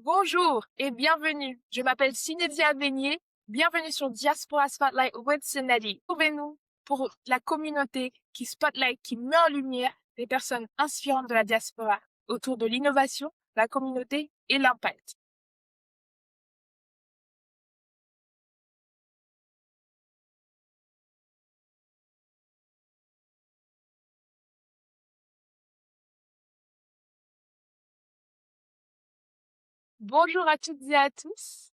Bonjour et bienvenue. Je m'appelle Cinédia Beignet. Bienvenue sur Diaspora Spotlight with Cindy. Trouvez-nous pour la communauté qui spotlight, qui met en lumière des personnes inspirantes de la diaspora autour de l'innovation, la communauté et l'impact. Bonjour à toutes et à tous.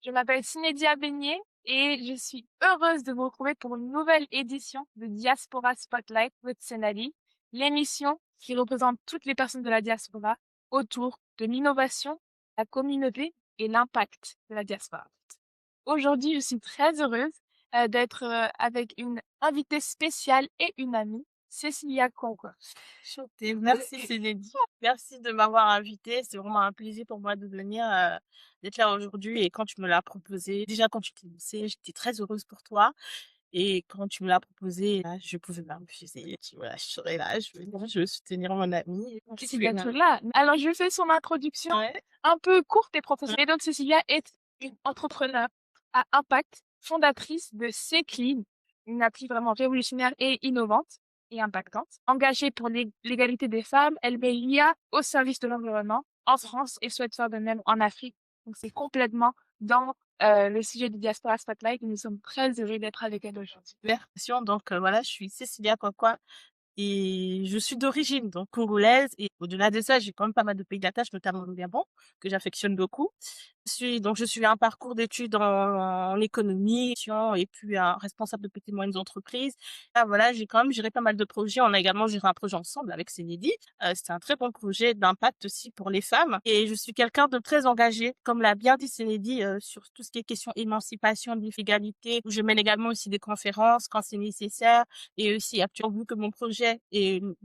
Je m'appelle Cinédia Beignet et je suis heureuse de vous retrouver pour une nouvelle édition de Diaspora Spotlight with Senali, l'émission qui représente toutes les personnes de la diaspora autour de l'innovation, la communauté et l'impact de la diaspora. Aujourd'hui, je suis très heureuse d'être avec une invitée spéciale et une amie, Cécilia Conco. Chantée. Merci Céline. Merci de m'avoir invitée. C'est vraiment un plaisir pour moi de venir, d'être là aujourd'hui. Et quand tu me l'as proposé, déjà quand tu t'es lancée, j'étais très heureuse pour toi. Et quand tu me l'as proposé, là, je pouvais pas refuser. Voilà, je serai là, je veux soutenir mon amie. Merci d'être là. Alors, je fais son introduction Ouais. un peu courte et professionnelle. Donc, Cécilia est une entrepreneure à impact, fondatrice de C-Clean, une appli vraiment révolutionnaire et innovante et impactante. Engagée pour l'égalité des femmes, elle met l'IA au service de l'environnement en France et souhaite faire de même en Afrique. Donc, c'est complètement dans le sujet du Diaspora Spotlight et nous sommes très heureux d'être avec elle aujourd'hui. Merci. Donc, voilà, je suis Cécilia Kwakwa. Et je suis d'origine donc congolaise et au-delà de ça, j'ai quand même pas mal de pays d'attache, notamment le Gabon, que j'affectionne beaucoup. Je suis un parcours d'études en économie et puis un responsable de petites et moyennes entreprises. Là, voilà, j'ai quand même géré pas mal de projets. On a également géré un projet ensemble avec Cénédie. C'était un très bon projet d'impact aussi pour les femmes. Et je suis quelqu'un de très engagé, comme l'a bien dit Cénédie, sur tout ce qui est question émancipation, d'égalité. Je mène également aussi des conférences quand c'est nécessaire. Et aussi, actuellement, vu que mon projet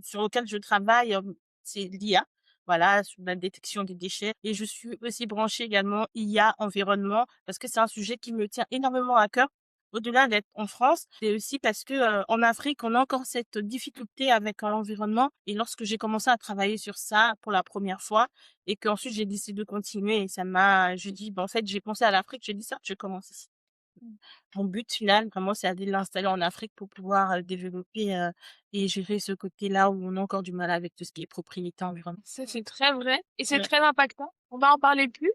sur lequel je travaille, c'est l'IA. Voilà, sur la détection des déchets. Et je suis aussi branchée également IA environnement parce que c'est un sujet qui me tient énormément à cœur. Au-delà d'être en France, c'est aussi parce que en Afrique, on a encore cette difficulté avec l'environnement. Et lorsque j'ai commencé à travailler sur ça pour la première fois et qu'ensuite j'ai décidé de continuer, et je dis, en fait, j'ai pensé à l'Afrique, j'ai dit ça, je commence ici. Mon but final, vraiment, c'est d'aller l'installer en Afrique pour pouvoir développer et gérer ce côté-là où on a encore du mal avec tout ce qui est propriété environnementale. Ça, c'est très vrai et c'est Ouais. très impactant. On va en parler plus.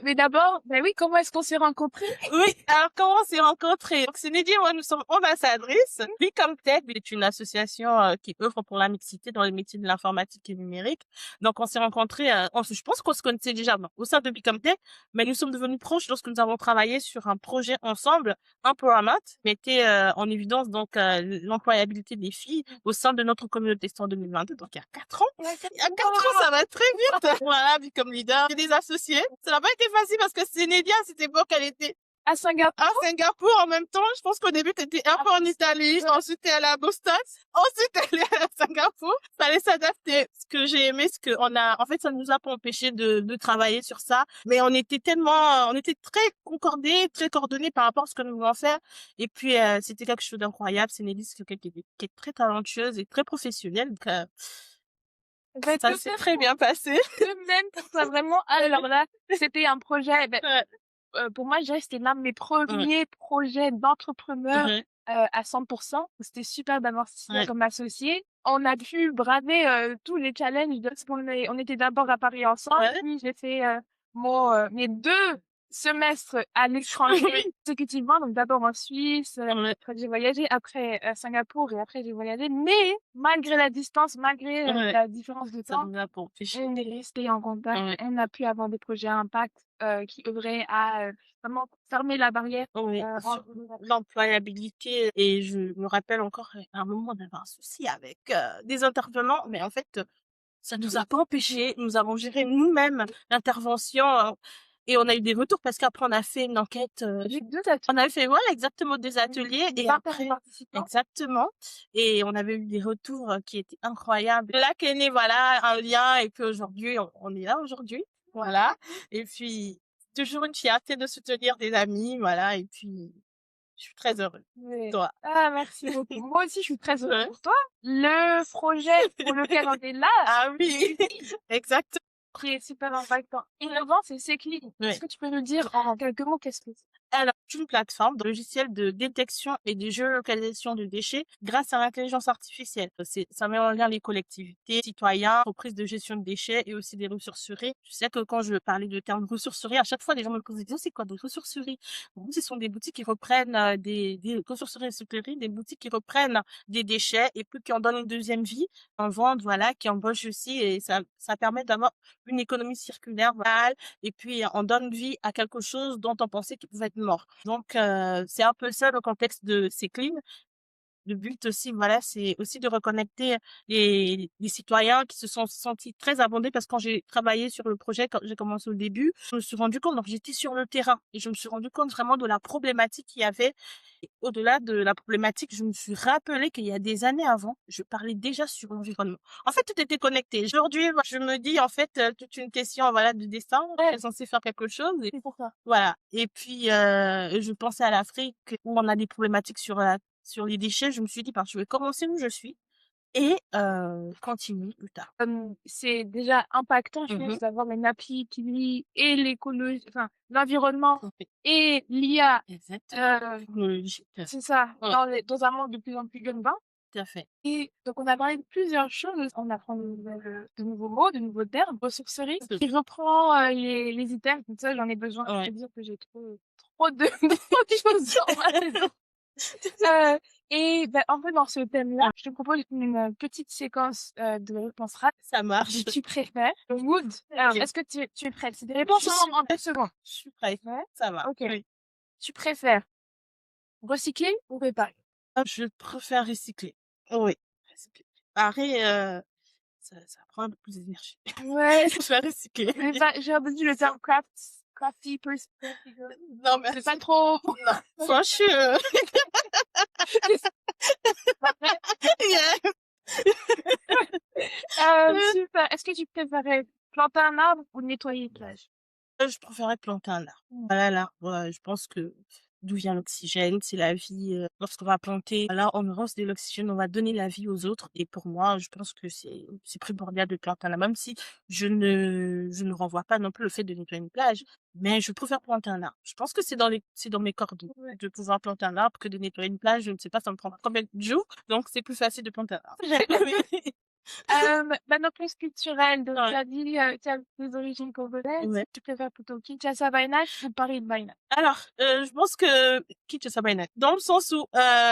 Mais d'abord, ben oui, comment est-ce qu'on s'est rencontrés? Oui, alors comment on s'est rencontrés? Donc, Cindy et moi, nous sommes ambassadrices. Become Tech est une association qui œuvre pour la mixité dans les métiers de l'informatique et numérique. Donc, on s'est rencontrés, je pense qu'on se connaissait déjà au sein de Become Tech, mais nous sommes devenus proches lorsque nous avons travaillé sur un projet ensemble, Empowerment, qui mettait en évidence l'employabilité des filles au sein de notre communauté. C'était en 2022, donc il y a 4 ans. Il y a 4 ans, ça va très vite. Voilà, Become Leader. Et des associés. Ça n'a pas été facile parce que Cénédia, à cette époque, elle était À Singapour. à Singapour en même temps. Je pense qu'au début, t'étais un peu en Italie, ensuite t'es allée à Boston, ensuite t'es allée à Singapour. Fallait s'adapter. Ce que j'ai aimé, c'est en fait, ça nous a pas empêché de travailler sur ça, mais on était très concordés, très coordonnés par rapport à ce que nous voulions faire. Et puis, c'était quelque chose d'incroyable. C'est Nelly, c'est quelqu'un qui est très talentueuse et très professionnelle. Donc, Ben, ça s'est très bien passé. de même pour toi, vraiment. Alors là, c'était un projet, ben, Ouais. pour moi, je dirais que c'était l'un de mes premiers projets d'entrepreneur Ouais. à 100%. C'était super d'avoir Cécilia Ouais. comme associée. On a pu braver tous les challenges parce on était d'abord à Paris ensemble. Ouais. Puis j'ai fait mes 2 semestres à l'étranger Oui. consécutivement. Donc d'abord en Suisse, Ouais. après j'ai voyagé, après Singapour et après j'ai voyagé. Mais malgré la distance, malgré Ouais. la différence de Ça temps, nous a pas empêché. on est resté en contact. Ouais. On a pu avoir des projets à impact qui œuvraient à vraiment fermer la barrière Oui, entre sur l'employabilité. Et je me rappelle encore, à un moment, on avait un souci avec des intervenants, mais en fait, ça nous a pas empêché. Nous avons géré nous-mêmes l'intervention et on a eu des retours parce qu'après, on a fait une enquête. avec 2 ateliers. On avait fait, voilà, exactement des ateliers et après, Participants. exactement. Et on avait eu des retours qui étaient incroyables. Là qu'est né, voilà, un lien et puis aujourd'hui, on est là aujourd'hui. Voilà. Et puis, toujours une fierté de soutenir des amis, voilà. Et puis, je suis très heureuse. Oui. Toi. Ah, merci beaucoup. Moi aussi, je suis très heureuse Ouais. pour toi. Le projet pour lequel on est là, Ah oui, exactement. qui est super impactant. Innovant, c'est Secli. Oui. Est-ce que tu peux nous dire en quelques mots qu'est-ce que c'est? Alors, c'est une plateforme de logiciel de détection et de géolocalisation de déchets grâce à l'intelligence artificielle. Ça met en lien les collectivités, citoyens, entreprises de gestion de déchets et aussi des ressourceries. Je sais que quand je parlais de terme ressourcerie, à chaque fois, les gens me posent des questions, c'est quoi des ressourceries? Donc, ce sont des boutiques qui reprennent des ressourceries et sucreries, des boutiques qui reprennent des déchets et puis qui en donnent une deuxième vie, en vendent, voilà, qui embauchent aussi et ça permet d'avoir une économie circulaire, voilà, et puis on donne vie à quelque chose dont on pensait qu'il pouvait être mort. Donc c'est un peu ça le contexte de C'est Clean. Le but aussi, voilà, c'est aussi de reconnecter les citoyens qui se sont sentis très abandonnés parce que quand j'ai travaillé sur le projet, quand j'ai commencé au début, je me suis rendu compte, donc j'étais sur le terrain et je me suis rendu compte vraiment de la problématique qu'il y avait. Et au-delà de la problématique, je me suis rappelé qu'il y a des années avant, je parlais déjà sur l'environnement. En fait, tout était connecté. Aujourd'hui, moi, je me dis, en fait, toute une question, voilà, de destin. Je suis censée faire quelque chose. Et C'est pour ça. voilà. Et puis, je pensais à l'Afrique où on a des problématiques sur les déchets. Je me suis dit, ben, je vais commencer où je suis et continuer plus tard. C'est déjà impactant, je Mhm. pense, d'avoir une appli qui lie et l'écologie, enfin, l'environnement Oui, et l'IA. exactement. Technologique. C'est ça, Ouais, dans un monde de plus en plus urbain. tout à fait. Et donc, on a parlé de plusieurs choses. On apprend de nouveaux mots, de nouveaux termes, ressourcerie, qui reprend les items. Comme ça, j'en ai besoin. Je Ouais. peux dire que j'ai trop de, trop de choses sur ma tête. Et ben, en fait, dans ce thème-là, je te propose une petite séquence de réponses rapides. Ça marche. Tu préfères le mood. Alors, Ok. est-ce que tu es prête? C'est des réponses Je suis en 2 secondes. Je suis prête. Ouais. Ça va. Ok. Oui. Tu préfères recycler ou réparer? Je préfère recycler. Oui. Recycler. Pareil, ça prend un peu plus d'énergie. Ouais. Je préfère recycler. J'ai entendu le terme crafty person. Non, mais C'est pas trop. franchement, yeah. Super. Est-ce que tu préférais planter un arbre ou nettoyer une plage? Je préférais planter un arbre. Voilà, l'arbre, je pense que d'où vient l'oxygène, c'est la vie. Lorsqu'on va planter, voilà, on rose de l'oxygène, on va donner la vie aux autres. Et pour moi, je pense que c'est primordial de planter un arbre, même si je ne renvoie pas non plus le fait de nettoyer une plage, mais je préfère planter un arbre. Je pense que c'est dans mes cordes Ouais. de pouvoir planter un arbre que de nettoyer une plage. Je ne sais pas, ça me prend combien de jours, donc c'est plus facile de planter un arbre. Oui. Nos plus culturelles, donc Ouais. tu as dit, tu as des origines congolaises. Ouais. Tu préfères plutôt Kinshasa by night ou Paris by night? Alors, je pense que Kinshasa by night, dans le sens où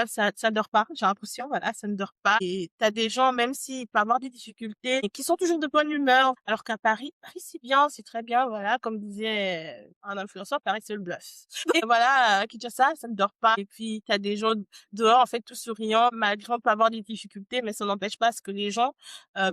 ça dort pas, j'ai l'impression, voilà, ça ne dort pas. Et t'as des gens, même s'ils peuvent avoir des difficultés, et qui sont toujours de bonne humeur, alors qu'à Paris c'est bien, c'est très bien, voilà, comme disait un influenceur, Paris c'est le bluff. Et voilà, Kinshasa, ça ne dort pas. Et puis t'as des gens dehors, en fait, tout souriants, malgré on peut avoir des difficultés, mais ça n'empêche pas à ce que les gens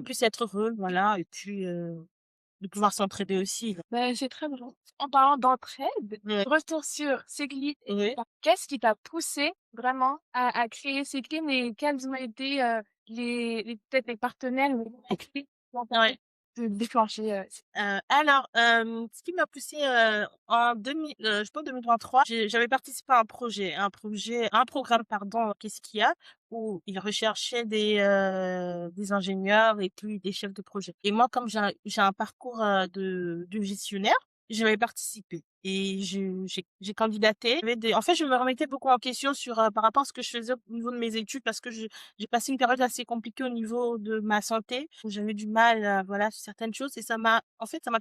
puissent être heureux, voilà, et puis de pouvoir s'entraider aussi. Ben, c'est très drôle. En parlant d'entraide, Ouais. retour sur Seglit. Oui. Qu'est-ce qui t'a poussé vraiment à créer Seglit et quels ont été peut-être les partenaires ou les clés qui ont permis Ouais. de déclencher Alors, ce qui m'a poussé en 2000, je pense 2023, j'avais participé à un programme, pardon, qu'est-ce qu'il y a, où ils recherchaient des ingénieurs et puis des chefs de projet. Et moi, comme j'ai un parcours de gestionnaire, j'avais participé et j'ai candidaté. En fait, je me remettais beaucoup en question sur par rapport à ce que je faisais au niveau de mes études parce que j'ai passé une période assez compliquée au niveau de ma santé où j'avais du mal voilà sur certaines choses et ça m'a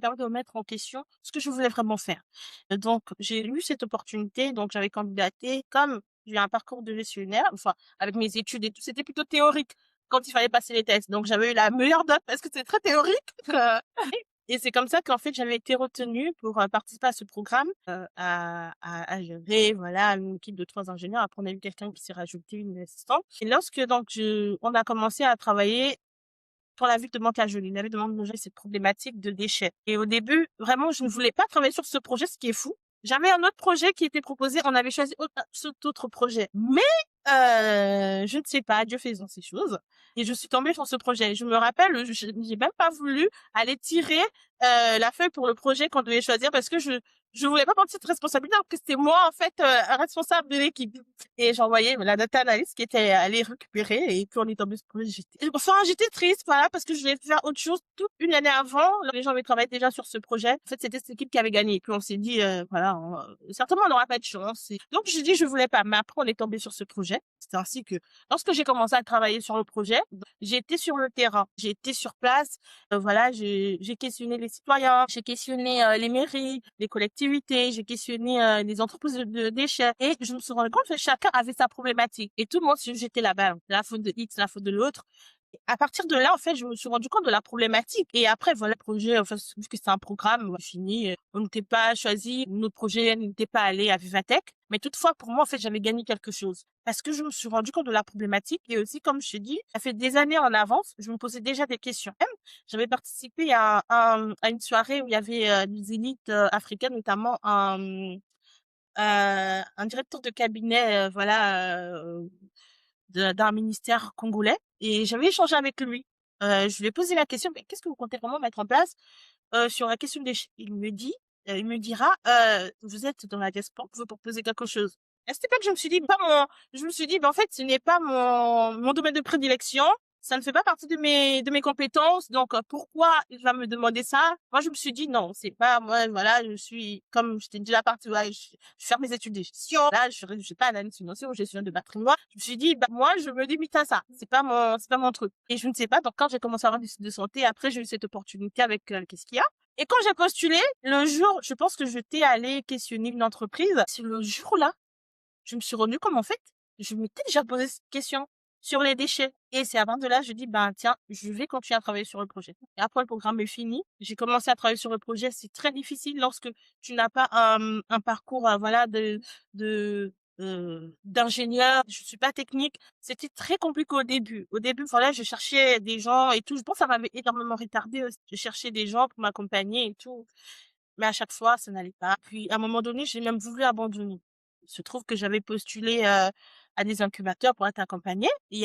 permis de me mettre en question ce que je voulais vraiment faire. Donc j'ai eu cette opportunité, donc j'avais candidaté comme j'ai un parcours de gestionnaire, enfin avec mes études et tout, c'était plutôt théorique quand il fallait passer les tests. Donc j'avais eu la meilleure note parce que c'est très théorique. Et c'est comme ça qu'en fait, j'avais été retenue pour participer à ce programme, à gérer, voilà, une équipe de 3 ingénieurs. Après, on a eu quelqu'un qui s'est rajouté, une assistante. Et lorsque donc on a commencé à travailler pour la ville de Mantes-la-Jolie, la ville de Mantes-la-Jolie, cette problématique de déchets. Et au début, vraiment, je ne voulais pas travailler sur ce projet, ce qui est fou. J'avais un autre projet qui était proposé, on avait choisi cet autre projet. Mais Je ne sais pas, Dieu faisant ces choses. Et je suis tombée sur ce projet. Je me rappelle, j'ai même pas voulu aller tirer la feuille pour le projet qu'on devait choisir parce que je voulais pas prendre cette responsabilité alors que c'était moi en fait responsable de l'équipe. Et j'ai envoyé la data analyst qui était allée récupérer et puis on est tombé sur le projet. Enfin, j'étais triste, voilà, parce que je voulais faire autre chose toute une année avant. Les gens avaient travaillé déjà sur ce projet. En fait, c'était cette équipe qui avait gagné. Et puis on s'est dit, voilà, certainement on n'aura pas de chance. Donc j'ai dit je voulais pas. Mais après on est tombé sur ce projet. C'est ainsi que lorsque j'ai commencé à travailler sur le projet, j'ai été sur le terrain, j'ai été sur place. Voilà, j'ai questionné les citoyens, j'ai questionné les mairies, les collectivités, j'ai questionné les entreprises de déchets et je me suis rendu compte que chacun avait sa problématique et tout le monde se jetait là-bas. La faute de X, la faute de l'autre. À partir de là, en fait, je me suis rendu compte de la problématique. Et après, voilà, le projet, enfin, vu que c'est un programme fini, on n'était pas choisi, notre projet n'était pas allé à Vivatech. Mais toutefois, pour moi, en fait, j'avais gagné quelque chose. Parce que je me suis rendu compte de la problématique. Et aussi, comme je te dis, ça fait des années en avance, je me posais déjà des questions. Même, j'avais participé à une soirée où il y avait des élites africaines, notamment un directeur de cabinet, voilà, d'un ministère congolais et j'avais échangé avec lui. Je lui ai posé la question, mais qu'est-ce que vous comptez vraiment mettre en place sur la question des... il me dira, vous êtes dans la diaspora, vous proposer quelque chose. À cette époque, je me suis dit, je me suis dit, ben, en fait, ce n'est pas mon domaine de prédilection. Ça ne fait pas partie de mes compétences. Donc, pourquoi il va me demander ça? Moi, je me suis dit, non, c'est pas, moi, voilà, je suis, comme je t'ai dit la partie, ouais, je fais mes études de gestion. Là, je suis pas analyste financier ou gestion de patrimoine. Je me suis dit, bah, moi, je me limite à ça. C'est pas mon truc. Et je ne sais pas. Donc, quand j'ai commencé à avoir des études de santé, après, j'ai eu cette opportunité avec, qu'est-ce qu'il y a? Et quand j'ai postulé, le jour, je pense que j'étais allée questionner une entreprise. C'est le jour-là, je me suis rendu comme en fait, je m'étais déjà posé cette question sur les déchets. Et c'est à partir de là, je dis, ben, tiens, je vais continuer à travailler sur le projet. Et après, le programme est fini. J'ai commencé à travailler sur le projet. C'est très difficile lorsque tu n'as pas un parcours, voilà, d'ingénieur. Je suis pas technique. C'était très compliqué au début. Au début, voilà, je cherchais des gens et tout. Je pense que ça m'avait énormément retardé aussi. Je cherchais des gens pour m'accompagner et tout. Mais à chaque fois, ça n'allait pas. Puis, à un moment donné, j'ai même voulu abandonner. Il se trouve que j'avais postulé à des incubateurs pour être accompagnée. Et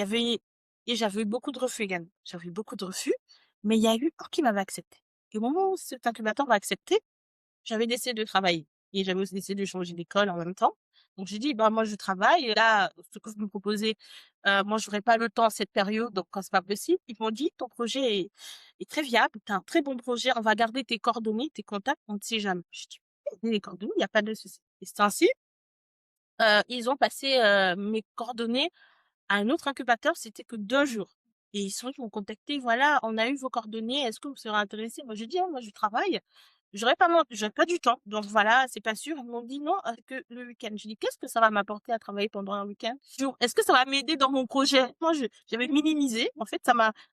j'avais eu beaucoup de refus également. J'avais eu beaucoup de refus, mais il y a eu un qui m'avait accepté. Et au moment où cet incubateur m'a accepté, j'avais décidé de travailler. Et j'avais aussi décidé de changer d'école en même temps. Donc j'ai dit, bah moi je travaille. Et là, ce que vous me proposez, moi j'aurais pas le temps à cette période, donc quand c'est pas possible, ils m'ont dit, ton projet est très viable, t'as un très bon projet, on va garder tes coordonnées, tes contacts, on ne sait jamais. Je dis, les coordonnées, il n'y a pas de souci. Et c'est ainsi, ils ont passé mes coordonnées à un autre incubateur, c'était que 2 jours. Et ils m'ont contacté, voilà, on a eu vos coordonnées, est-ce que vous serez intéressé? Moi, j'ai dit, ah, moi, je travaille, j'aurais pas du temps. Donc voilà, c'est pas sûr. Ils m'ont dit non, que le week-end. J'ai dit, qu'est-ce que ça va m'apporter à travailler pendant un week-end? Est-ce que ça va m'aider dans mon projet? Moi, j'avais minimisé. En fait,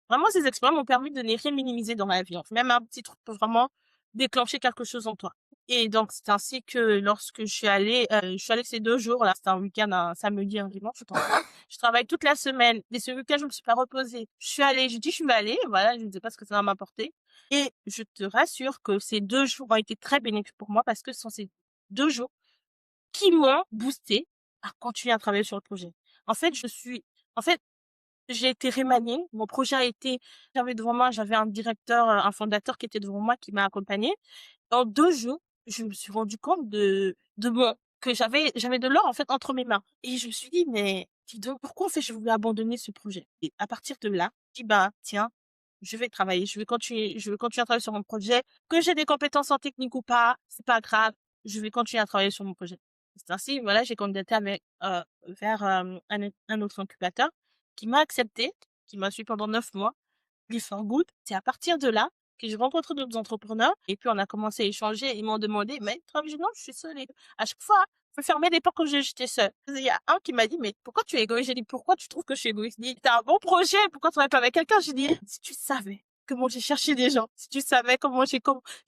vraiment, ces expériences m'ont permis de ne rien minimiser dans ma vie. Enfin, même un petit truc peut vraiment déclencher quelque chose en toi. Et donc, c'est ainsi que lorsque je suis allée ces 2 jours, là, c'était un week-end, un samedi, un dimanche, je pense. Je travaille toute la semaine. Et ce week-end, je me suis pas reposée. Je suis allée, j'ai dit, je vais aller. Voilà, je ne sais pas ce que ça va m'apporter. Et je te rassure que ces 2 jours ont été très bénéfiques pour moi parce que ce sont ces 2 jours qui m'ont boosté à continuer à travailler sur le projet. En fait, en fait, j'ai été remaniée. Mon projet a été, j'avais devant moi, j'avais un directeur, un fondateur qui était devant moi, qui m'a accompagnée. En 2 jours, je me suis rendu compte que j'avais de l'or, en fait, entre mes mains. Et je me suis dit, mais, dis donc, pourquoi, en fait, je voulais abandonner ce projet? Et à partir de là, je dis, bah, tiens, je vais travailler, je vais continuer à travailler sur mon projet. Que j'ai des compétences en technique ou pas, c'est pas grave. Je vais continuer à travailler sur mon projet. C'est ainsi, voilà, j'ai candidaté vers un autre incubateur qui m'a accepté, qui m'a suivi pendant 9 mois. Before Good. C'est à partir de là que j'ai rencontré d'autres entrepreneurs et puis on a commencé à échanger. Ils m'ont demandé, mais non, je suis seule. À chaque fois, je me fermais des portes quand j'étais seule. Il y a un qui m'a dit, mais pourquoi tu es égoïste? J'ai dit, pourquoi tu trouves que je suis égoïste? Il dit, t'as un bon projet, pourquoi tu travailles pas avec quelqu'un? J'ai dit, si tu savais comment j'ai cherché des gens, si tu savais comment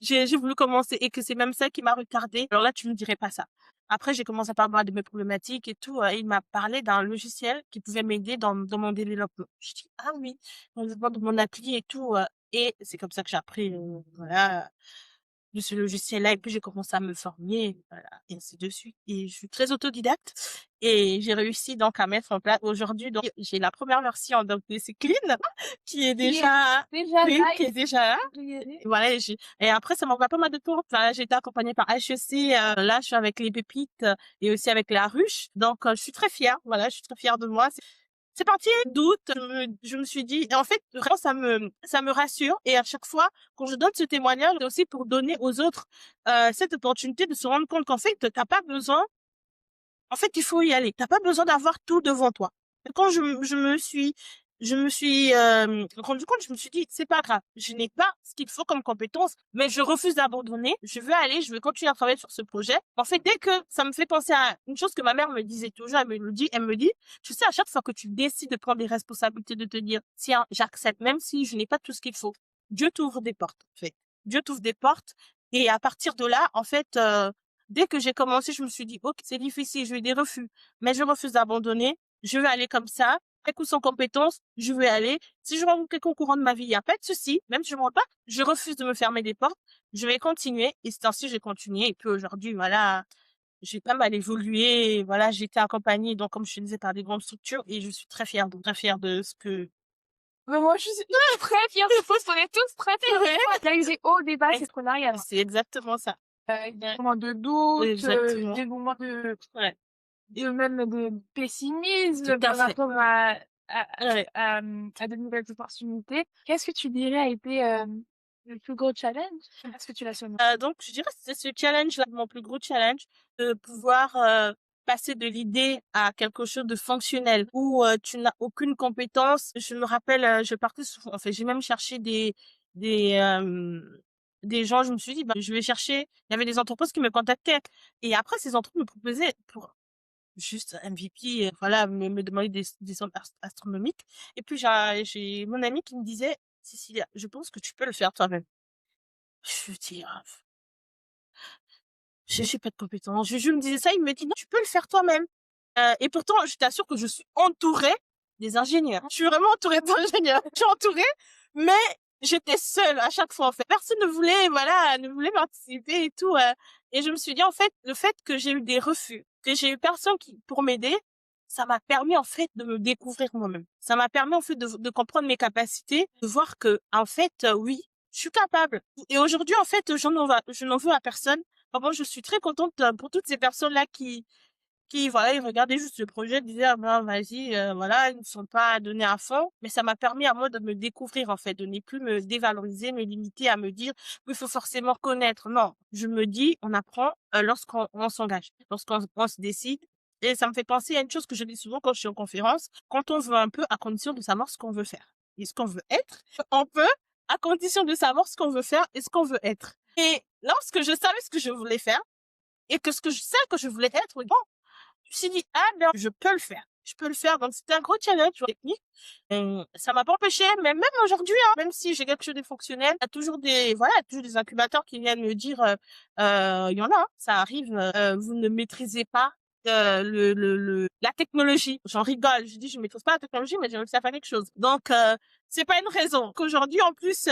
j'ai voulu commencer et que c'est même ça qui m'a retardée, alors là, tu me dirais pas ça. Après, j'ai commencé à parler de mes problématiques et tout. Et il m'a parlé d'un logiciel qui pouvait m'aider dans mon développement. Je dis, ah oui, dans le développement de mon appli et tout. Et c'est comme ça que j'ai appris, voilà, de ce logiciel-là et puis j'ai commencé à me former, voilà, et ainsi de suite. Et je suis très autodidacte et j'ai réussi donc à mettre en place aujourd'hui, donc j'ai la première version donc de ce clean qui est Qui est déjà, déjà oui, là qui est déjà là. Et voilà, et après, ça m'envoie pas mal de tours. Enfin, j'ai été accompagnée par HEC, là, je suis avec les pépites et aussi avec la ruche. Donc, je suis très fière. Voilà, je suis très fière de moi. C'est parti, doute. Je me suis dit, et en fait, vraiment, ça me rassure. Et à chaque fois, quand je donne ce témoignage, c'est aussi pour donner aux autres, cette opportunité de se rendre compte qu'en fait, t'as pas besoin, en fait, il faut y aller. T'as pas besoin d'avoir tout devant toi. Et quand je me suis rendu compte, je me suis dit, c'est pas grave. Je n'ai pas ce qu'il faut comme compétence, mais je refuse d'abandonner. Je veux aller, je veux continuer à travailler sur ce projet. En fait, dès que ça me fait penser à une chose que ma mère me disait toujours, elle me dit, tu sais, à chaque fois que tu décides de prendre des responsabilités, de te dire, tiens, j'accepte, même si je n'ai pas tout ce qu'il faut. Dieu t'ouvre des portes, en fait. Dieu t'ouvre des portes. Et à partir de là, en fait, dès que j'ai commencé, je me suis dit, ok, c'est difficile, j'ai eu des refus, mais je refuse d'abandonner. Je vais aller comme ça, avec ou sans compétence, je vais aller. Si je rencontre quelqu'un au courant de ma vie, il n'y a pas de souci. Même si je ne rentre pas, je refuse de me fermer des portes. Je vais continuer. Et c'est ainsi que j'ai continué. Et puis aujourd'hui, voilà, j'ai pas mal évolué. Voilà, j'ai été accompagnée, donc, comme je te disais, par des grandes structures et je suis très fière de ce que... Mais moi, je suis très fière de vous. On est tous très fiers. Ouais. Il y a eu des hauts, des bas, c'est scénario. C'est exactement ça. Des moments de doute, Exactement. des moments Ouais. même de pessimisme Tout à par fait. rapport Ouais. à de nouvelles opportunités. Qu'est-ce que tu dirais a été le plus gros challenge? Est-ce que tu l'as surmonté? Donc, je dirais que c'est ce challenge-là, mon plus gros challenge, de pouvoir passer de l'idée à quelque chose de fonctionnel où tu n'as aucune compétence. Je me rappelle, je partais souvent, enfin, j'ai même cherché des euh, des gens. Je me suis dit, bah, je vais chercher. Il y avait des entreprises qui me contactaient et après ces entreprises me proposaient pour juste MVP, voilà, me demander des sommes astronomiques. Et puis j'ai mon ami qui me disait, Cécilia, je pense que tu peux le faire toi-même. Je dis, ah, j'ai pas de compétences. Je me disais ça, il me dit, non, tu peux le faire toi-même. Et pourtant, je t'assure que je suis entourée des ingénieurs. Je suis vraiment entourée d'ingénieurs. Je suis entourée, mais j'étais seule à chaque fois, en fait. Personne ne voulait, voilà, ne voulait participer et tout. Et je me suis dit, en fait, le fait que j'ai eu des refus, que j'ai eu personne pour m'aider, ça m'a permis, en fait, de me découvrir moi-même. Ça m'a permis, en fait, de comprendre mes capacités, de voir que, en fait, oui, je suis capable. Et aujourd'hui, en fait, je n'en veux à personne. Vraiment, je suis très contente pour toutes ces personnes-là qui, voilà, ils regardaient juste le projet, disaient, ah ben, vas-y, voilà, ils ne sont pas donnés à fond. Mais ça m'a permis à moi de me découvrir, en fait, de ne plus me dévaloriser, me limiter à me dire, il faut forcément connaître. Non, je me dis, on apprend lorsqu'on s'engage, on se décide. Et ça me fait penser à une chose que je dis souvent quand je suis en conférence, quand on veut un peu, à condition de savoir ce qu'on veut faire et ce qu'on veut être, on peut, à condition de savoir ce qu'on veut faire et ce qu'on veut être. Et lorsque je savais ce que je voulais faire et que ce que je sais que je voulais être, bon, je me suis dit, ah ben, je peux le faire. Je peux le faire. Donc, c'était un gros challenge technique. Ça m'a pas empêché, mais même aujourd'hui, hein, même si j'ai quelque chose de fonctionnel, il y a toujours voilà, toujours des incubateurs qui viennent me dire, il y en a, hein, ça arrive, vous ne maîtrisez pas la technologie. J'en rigole. Je dis, je maîtrise pas la technologie, mais j'ai réussi à faire quelque chose. Donc, c'est pas une raison. Qu'aujourd'hui, en plus,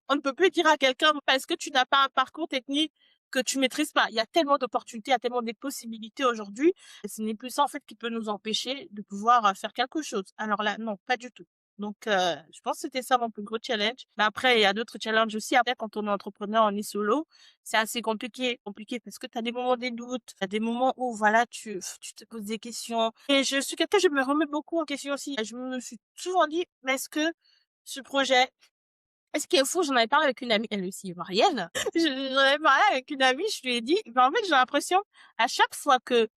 on ne peut plus dire à quelqu'un parce que tu n'as pas un parcours technique que tu maîtrises pas. Il y a tellement d'opportunités, il y a tellement de possibilités aujourd'hui. Et ce n'est plus ça, en fait, qui peut nous empêcher de pouvoir faire quelque chose. Alors là, non, pas du tout. Donc, je pense que c'était ça mon plus gros challenge. Mais après, il y a d'autres challenges aussi. Après, quand on est entrepreneur, on est solo, c'est assez compliqué parce que tu as des moments de doute, tu as des moments où, voilà, tu te poses des questions. Et je suis quelqu'un, je me remets beaucoup en question aussi. Je me suis souvent dit, mais est-ce que ce projet, est-ce qu'il est fou? J'en avais parlé avec une amie, elle aussi est marienne. J'en avais parlé avec une amie, je lui ai dit, ben, en fait, j'ai l'impression, à chaque fois que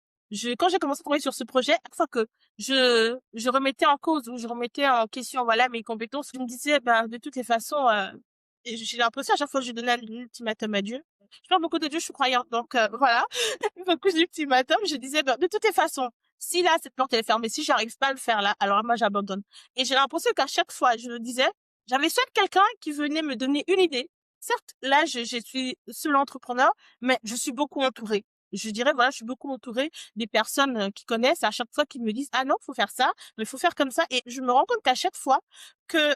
quand j'ai commencé à travailler sur ce projet, à chaque fois que je remettais en cause ou je remettais en question, voilà, mes compétences, je me disais, ben, de toutes les façons, et j'ai l'impression, à chaque fois que je donnais un ultimatum à Dieu, je parle beaucoup de Dieu, je suis croyante, donc, voilà. Donc, ultimatum, je disais, ben, de toutes les façons, si là, cette porte elle est fermée, si j'arrive pas à le faire là, alors moi, j'abandonne. Et j'ai l'impression qu'à chaque fois, je le disais, j'avais soit quelqu'un qui venait me donner une idée. Certes, là, je suis seule entrepreneur, mais je suis beaucoup entourée. je dirais, voilà, je suis beaucoup entourée des personnes qui connaissent à chaque fois qui me disent, ah non, faut faire ça, mais faut faire comme ça. Et je me rends compte qu'à chaque fois que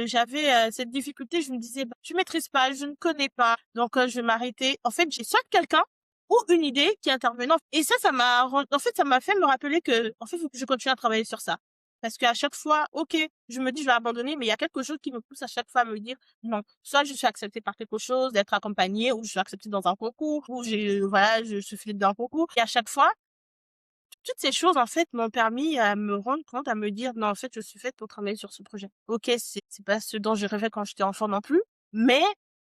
j'avais cette difficulté, je me disais, bah, je maîtrise pas, je ne connais pas, donc je vais m'arrêter. En fait, j'ai soit quelqu'un ou une idée qui est intervenante. Et ça en fait, ça m'a fait me rappeler que, en fait, il faut que je continue à travailler sur ça. Parce qu'à chaque fois, ok, je me dis, je vais abandonner, mais il y a quelque chose qui me pousse à chaque fois à me dire, non, soit je suis acceptée par quelque chose, d'être accompagnée, ou je suis acceptée dans un concours, ou voilà, je suis faite dans un concours. Et à chaque fois, toutes ces choses, en fait, m'ont permis à me rendre compte, à me dire, non, en fait, je suis faite pour travailler sur ce projet. Ok, c'est pas ce dont je rêvais quand j'étais enfant non plus, mais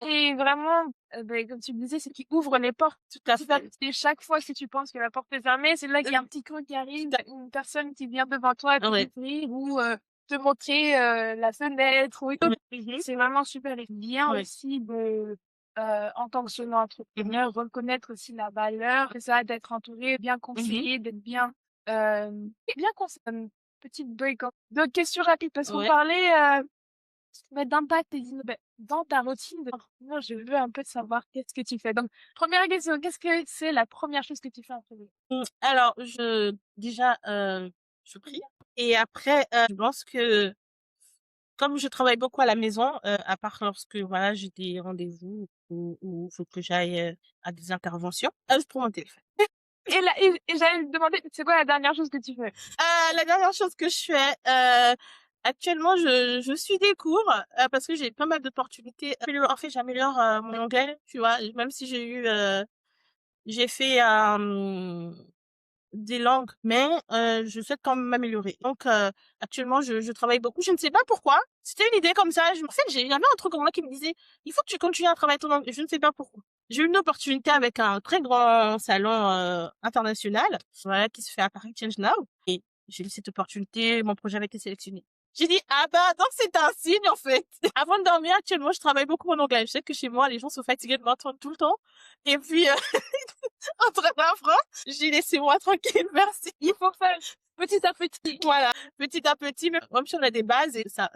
Et vraiment, comme tu me disais, c'est qui ouvre les portes. tout à Petit à fait. petit, chaque fois que tu penses que la porte est fermée, c'est là qu'il y a un petit creux qui arrive, une personne qui vient devant toi te Ouais. ouvrir ou te montrer la fenêtre ou et tout. Mhm. C'est vraiment super et bien Ouais. aussi de, en tant que jeune entrepreneur, reconnaître aussi la valeur que ça a d'être entouré, bien Mhm. conseillé, d'être bien, euh, bien conseillé. Petite break. Donc, question rapide, parce qu'on Ouais. parlait mais d'impact et dans ta routine d'entrepreneur, je veux un peu savoir qu'est-ce que tu fais. Donc, première question, qu'est-ce que c'est la première chose que tu fais en premier? Alors, déjà, je prie. Et après, je pense que comme je travaille beaucoup à la maison, à part lorsque, voilà, j'ai des rendez-vous ou faut que j'aille à des interventions, je prends mon téléphone. Et là, et j'allais te demander, c'est quoi la dernière chose que tu fais? La dernière chose que je fais, actuellement, je suis des cours parce que j'ai pas mal d'opportunités. En fait, j'améliore mon anglais, tu vois, même si j'ai fait des langues, mais je souhaite quand même m'améliorer. Donc, actuellement, je travaille beaucoup. Je ne sais pas pourquoi. C'était une idée comme ça. En fait, j'avais un truc en moi qui me disait, il faut que tu continues à travailler ton anglais. Je ne sais pas pourquoi. J'ai eu une opportunité avec un très grand salon international, voilà, qui se fait à Paris, Change Now. Et j'ai eu cette opportunité, mon projet avait été sélectionné. J'ai dit, ah bah, donc c'est un signe, en fait. Avant de dormir, actuellement, je travaille beaucoup mon anglais. Je sais que chez moi, les gens sont fatigués de m'entendre tout le temps. Et puis, en train d'apprendre, j'ai laissé moi tranquille, merci. Il faut faire petit à petit. Voilà, petit à petit, même si on a des bases et ça,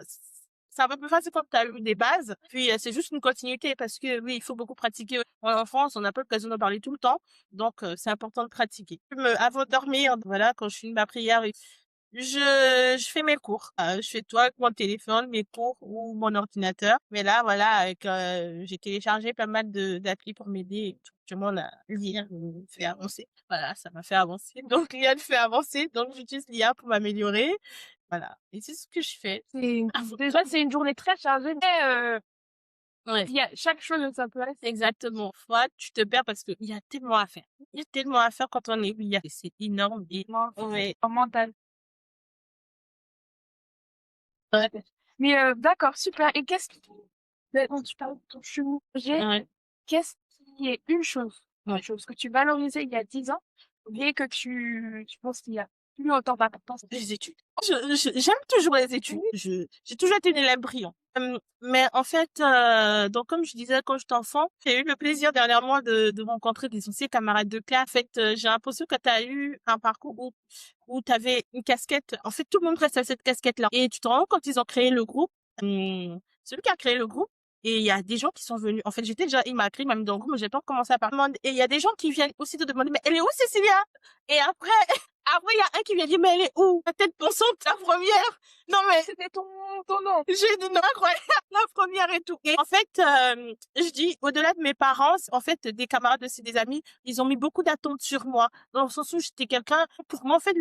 c'est un peu plus facile quand tu as eu des bases. Puis c'est juste une continuité parce que oui, il faut beaucoup pratiquer. En France, on n'a pas l'occasion d'en parler tout le temps, donc c'est important de pratiquer. Avant de dormir, voilà, quand je finis ma prière, je fais mes cours. Je fais tout avec mon téléphone, mes cours ou mon ordinateur. Mais là, voilà, j'ai téléchargé pas mal d'applis pour m'aider tout le monde à lire, me faire avancer. Voilà, ça m'a fait avancer. Donc, l'IA me fait avancer. Donc, j'utilise l'IA pour m'améliorer. Voilà. Et c'est ce que je fais. Déjà, c'est une journée très chargée, mais Ouais. il y a chaque chose de sa place. Exactement. Fois, tu te perds parce qu'il y a tellement à faire. Il y a tellement à faire quand on est l'IA. C'est énorme. Et, ouais. Mental. Mais d'accord, super. Et qu'est-ce qui, quand tu parles de ton projet, Ouais. qu'est-ce qui est Ouais. une chose que tu valorisais il y a 10 ans et que tu penses qu'il y a plus autant d'importance? Les études. J'aime toujours les études. J'ai toujours été une élève brillante. Mais en fait, donc comme je disais quand j'étais enfant, j'ai eu le plaisir dernièrement de rencontrer des anciens camarades de classe. En fait, j'ai l'impression que tu as eu un parcours où tu avais une casquette. En fait, tout le monde reste à cette casquette-là. Et tu te rends compte quand ils ont créé le groupe, celui qui a créé le groupe, et il y a des gens qui sont venus. En fait, il m'a écrit, il m'a mis dans le groupe, mais j'ai pas commencé à parler. Et il y a des gens qui viennent aussi te demander, mais elle est où, Cécilia? Et après, il y a un qui vient dire, mais elle est où? La tête pensante, la première. Non, mais C'était ton nom. j'ai dit, non, incroyable, la première et tout. Et en fait, je dis, au-delà de mes parents, en fait, des camarades aussi, des amis, ils ont mis beaucoup d'attentes sur moi. Dans le sens où j'étais quelqu'un, pour moi, en fait,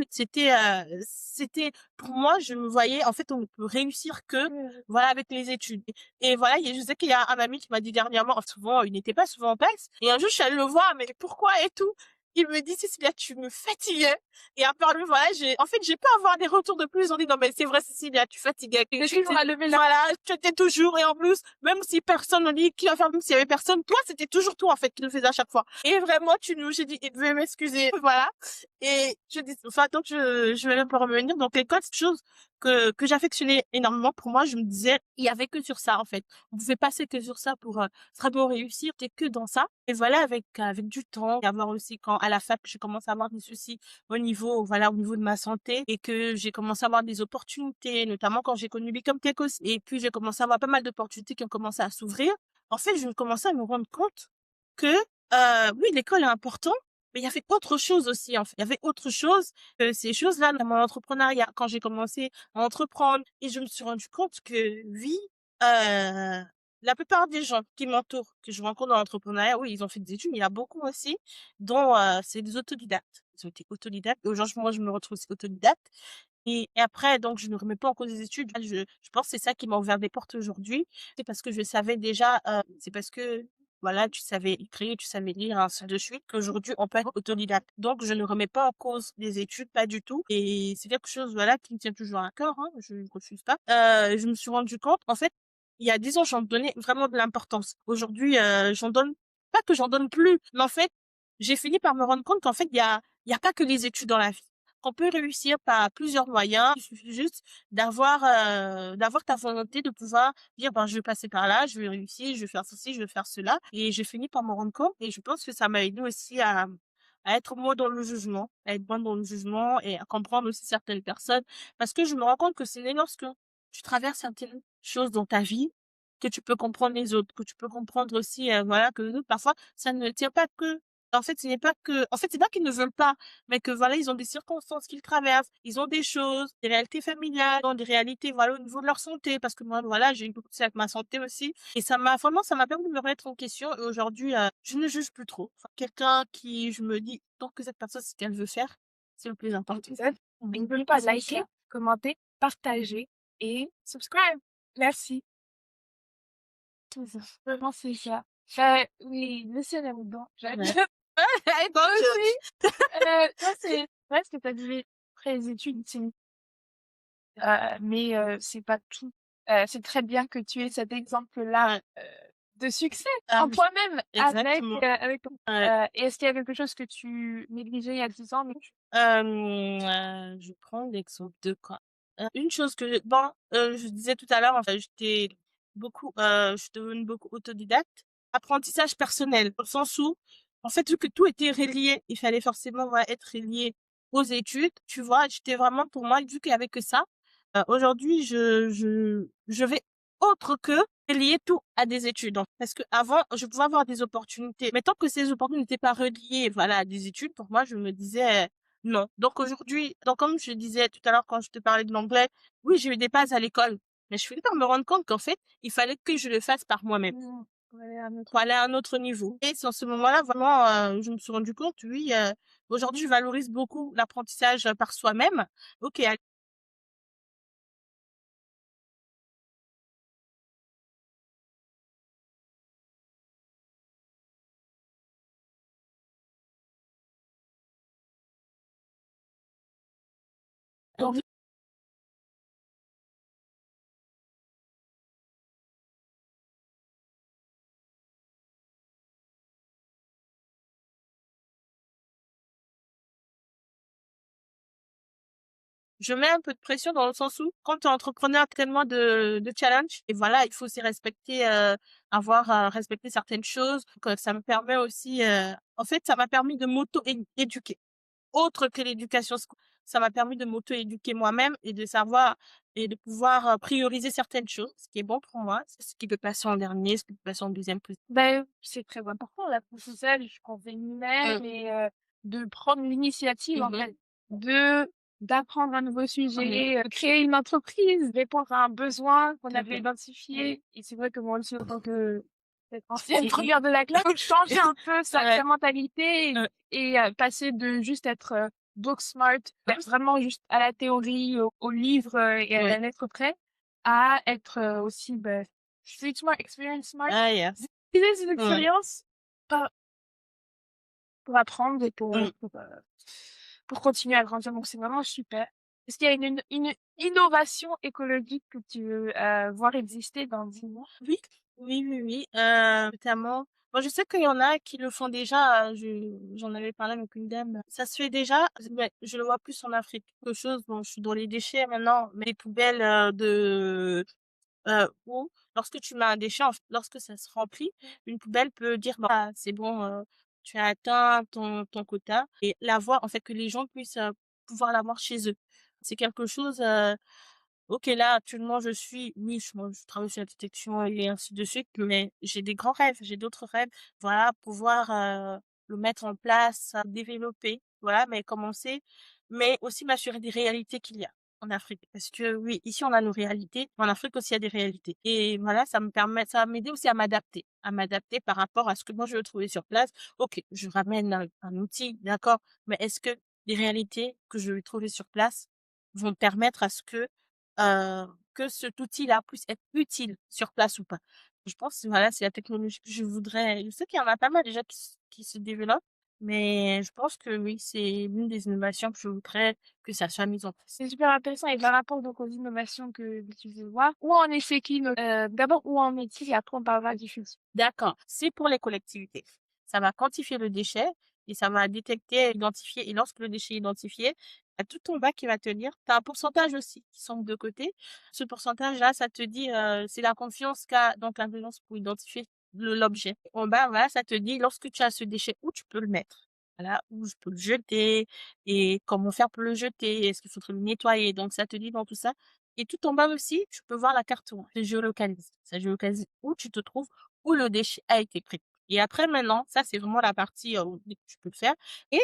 pour moi, je me voyais, en fait, on ne peut réussir que, voilà, avec les études. Et voilà, je sais qu'il y a un ami qui m'a dit dernièrement, souvent, il n'était pas souvent en classe. Et un jour, je suis allée le voir, mais pourquoi et tout? Il me dit, Cécilia, tu me fatiguais. Et à part lui, voilà, j'ai pu avoir des retours de plus. On dit, non, mais c'est vrai, Cécilia, tu fatiguais. Voilà, tu étais toujours. Et en plus, même si personne ne dit qui va faire, même s'il y avait personne, toi, c'était toujours toi, en fait, qui le faisais à chaque fois. Et vraiment, j'ai dit, il devait m'excuser. Voilà. Et je dis, enfin, donc, je vais même pas revenir. Donc, l'école, c'est une chose que j'affectionnais énormément. Pour moi, je me disais, il y avait que sur ça, en fait. On pouvait passer que sur ça pour vraiment réussir. T'es que dans ça. Et voilà, avec du temps, et avoir aussi quand, à la fac, je commence à avoir des soucis au niveau de ma santé et que j'ai commencé à avoir des opportunités, notamment quand j'ai connu Become Tech aussi. Et puis, j'ai commencé à avoir pas mal d'opportunités qui ont commencé à s'ouvrir. En fait, je commençais à me rendre compte que, oui, l'école est important, Mais il y avait autre chose aussi, en fait. Il y avait autre chose que ces choses-là dans mon entrepreneuriat. Quand j'ai commencé à entreprendre et je me suis rendu compte que oui, la plupart des gens qui m'entourent, que je rencontre dans l'entrepreneuriat, oui, ils ont fait des études, mais il y a beaucoup aussi dont c'est des autodidactes. Ils ont été autodidactes. Et aujourd'hui, moi, je me retrouve aussi autodidacte. Et après, donc, je ne remets pas en cause les études. Je pense que c'est ça qui m'a ouvert des portes aujourd'hui. C'est parce que je savais déjà, c'est parce que, voilà, tu savais écrire, tu savais lire, ainsi de suite, qu'aujourd'hui, on peut être autodidacte. Donc, je ne remets pas en cause les études, pas du tout. Et c'est quelque chose, voilà, qui me tient toujours à cœur, hein, je ne refuse pas. Je me suis rendu compte, en fait, il y a 10 ans, j'en donnais vraiment de l'importance. Aujourd'hui, j'en donne, pas que j'en donne plus, mais en fait, j'ai fini par me rendre compte qu'en fait, il y a pas que les études dans la vie. On peut réussir par plusieurs moyens. Il suffit juste d'avoir ta volonté de pouvoir dire, ben, je vais passer par là, je vais réussir, je vais faire ceci, je vais faire cela. Et j'ai fini par me rendre compte. Et je pense que ça m'a aidé aussi à être moins dans le jugement, à être moins dans le jugement et à comprendre aussi certaines personnes. Parce que je me rends compte que c'est lorsque tu traverses certaines choses dans ta vie que tu peux comprendre les autres, que tu peux comprendre aussi, voilà, que les autres, parfois, ça ne tient pas que en fait, ce n'est pas que, en fait, c'est pas qu'ils ne veulent pas, mais que voilà, ils ont des circonstances qu'ils traversent, ils ont des choses, des réalités familiales, ils ont des réalités, voilà, au niveau de leur santé, parce que moi, voilà, j'ai eu beaucoup de soucis avec ma santé aussi. Et ça m'a permis de me remettre en question. Et aujourd'hui, je ne juge plus trop. Enfin, quelqu'un qui, je me dis, tant que cette personne, c'est ce qu'elle veut faire, c'est le plus important. N'oubliez pas de liker, commenter, partager et subscribe. Merci. Vraiment, c'est ça. Oui, Monsieur Naruban, j'adore. Ouais. Et toi aussi. Toi, c'est vrai que t'as dit très études, mais c'est pas tout. C'est très bien que tu aies cet exemple-là Ouais. de succès Ah en oui, toi-même exactement. avec Ouais. et est-ce qu'il y a quelque chose que tu négligeais il y a 10 ans, mais tu Je prends l'exemple de quoi? Une chose que bon, je disais tout à l'heure, enfin, je suis devenue beaucoup autodidacte. Apprentissage personnel, dans le sens où, en fait, vu que tout était relié, il fallait forcément, ouais, être relié aux études, tu vois? J'étais vraiment pour moi, vu qu'il y avait que ça, aujourd'hui, je vais autre que lier tout à des études. Donc, parce que avant, je pouvais avoir des opportunités, mais tant que ces opportunités n'étaient pas reliées, voilà, à des études, pour moi, je me disais non. Donc aujourd'hui, donc comme je disais tout à l'heure quand je te parlais de l'anglais, oui, j'ai eu des bases à l'école, mais je finis par me rendre compte qu'en fait, il fallait que je le fasse par moi-même pour aller à un autre pour aller à un autre niveau. Et c'est en ce moment-là, vraiment, je me suis rendu compte, oui, aujourd'hui, je valorise beaucoup l'apprentissage par soi-même. Ok, donc, je mets un peu de pression dans le sens où, quand tu es entrepreneur, tellement de challenges. Et voilà, il faut aussi respecter, respecter certaines choses. Donc, ça me permet aussi, en fait, ça m'a permis de m'auto-éduquer. Autre que l'éducation scolaire, ça m'a permis de m'auto-éduquer moi-même et de savoir et de pouvoir prioriser certaines choses, ce qui est bon pour moi, ce qui peut passer en dernier, ce qui peut passer en deuxième position. ben, c'est très important, l'apprentissage qu'on fait nous-mêmes Mm. et de prendre l'initiative, en Mhm. fait, de d'apprendre un nouveau Mhm. sujet, créer une entreprise, répondre à un besoin qu'on Tout à avait fait. identifié. Et c'est vrai que moi aussi, en tant que cette ancienne première de la classe, faut changer un peu Ouais. sa mentalité Ouais. et passer de juste être book smart, être vraiment juste à la théorie, au livre et à Ouais. la lettre près, à être aussi ben, street smart, experience smart, Ah, yes. utiliser ses Ouais. expériences par- pour apprendre et Mm. pour continuer à grandir. Donc, c'est vraiment super. Est-ce qu'il y a une innovation écologique que tu veux voir exister dans 10 mois? Oui, oui, oui, oui, notamment, bon, je sais qu'il y en a qui le font déjà, j'en avais parlé avec une dame, ça se fait déjà, mais je le vois plus en Afrique. Quelque chose, bon, je suis dans les déchets maintenant, mais les poubelles où lorsque tu mets un déchet, lorsque ça se remplit, une poubelle peut dire, bah, c'est bon, tu as atteint ton quota et l'avoir, en fait, que les gens puissent pouvoir l'avoir chez eux. C'est quelque chose, ok, là, actuellement, oui, je travaille sur la détection et ainsi de suite, mais j'ai des grands rêves, j'ai d'autres rêves, voilà, pouvoir le mettre en place, développer, voilà, mais commencer, mais aussi m'assurer des réalités qu'il y a en Afrique. Parce que oui, ici on a nos réalités, mais en Afrique aussi il y a des réalités. Et voilà, ça va m'aider aussi à m'adapter par rapport à ce que moi je veux trouver sur place. Ok, je ramène un outil, d'accord, mais est-ce que les réalités que je vais trouver sur place vont permettre à ce que cet outil-là puisse être utile sur place ou pas? Je pense, voilà, c'est la technologie que je voudrais. Je sais qu'il y en a pas mal déjà qui se développent, mais je pense que oui, c'est l'une des innovations que je voudrais que ça soit mis en place. C'est super intéressant et par rapport donc aux innovations que tu veux voir, où en est c'est qui d'abord où en est-il et après on parlera du futur. D'accord. C'est pour les collectivités. Ça va quantifier le déchet et ça va détecter, identifier. Et lorsque le déchet est identifié, il y a tout en bas qui va te dire, tu as un pourcentage aussi qui sont de côté. Ce pourcentage-là, ça te dit, c'est la confiance qu'a donc l'intelligence pour identifier l'objet. En bas, voilà, ça te dit, lorsque tu as ce déchet, où tu peux le mettre. Voilà, où je peux le jeter et comment faire pour le jeter. Est-ce qu'il faudrait le nettoyer? Donc, ça te dit dans tout ça. Et tout en bas aussi, tu peux voir la carte rouge. Ça géolocalise. Ça géolocalise où tu te trouves, où le déchet a été pris. Et après maintenant, ça c'est vraiment la partie où tu peux le faire et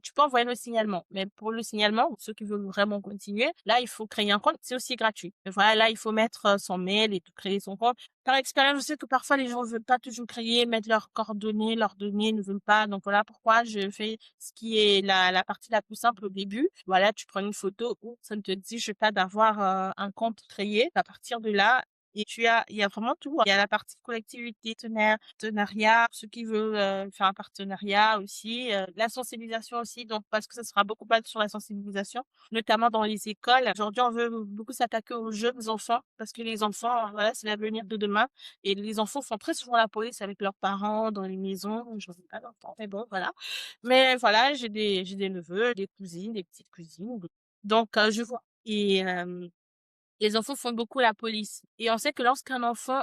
tu peux envoyer le signalement. Mais pour le signalement, ceux qui veulent vraiment continuer, là, il faut créer un compte, c'est aussi gratuit. Et voilà, là, il faut mettre son mail et tout, créer son compte. Par expérience, je sais que parfois les gens ne veulent pas toujours créer, mettre leurs coordonnées, leurs données ne veulent pas. Donc voilà pourquoi je fais ce qui est la partie la plus simple au début. Voilà, tu prends une photo où ça ne te dit, je sais pas, d'avoir un compte créé. À partir de là, et il y a vraiment tout. Il y a la partie collectivité, partenariat, ceux qui veulent faire un partenariat aussi, la sensibilisation aussi. Donc, parce que ça sera beaucoup plus sur la sensibilisation, notamment dans les écoles. Aujourd'hui, on veut beaucoup s'attaquer aux jeunes enfants parce que les enfants, voilà, c'est l'avenir de demain. Et les enfants font très souvent la police avec leurs parents dans les maisons. Je ne sais pas d'enfants, mais bon, voilà. Mais voilà, j'ai des neveux, des cousines, des petites cousines. Donc, je vois. Et les enfants font beaucoup la police. Et on sait que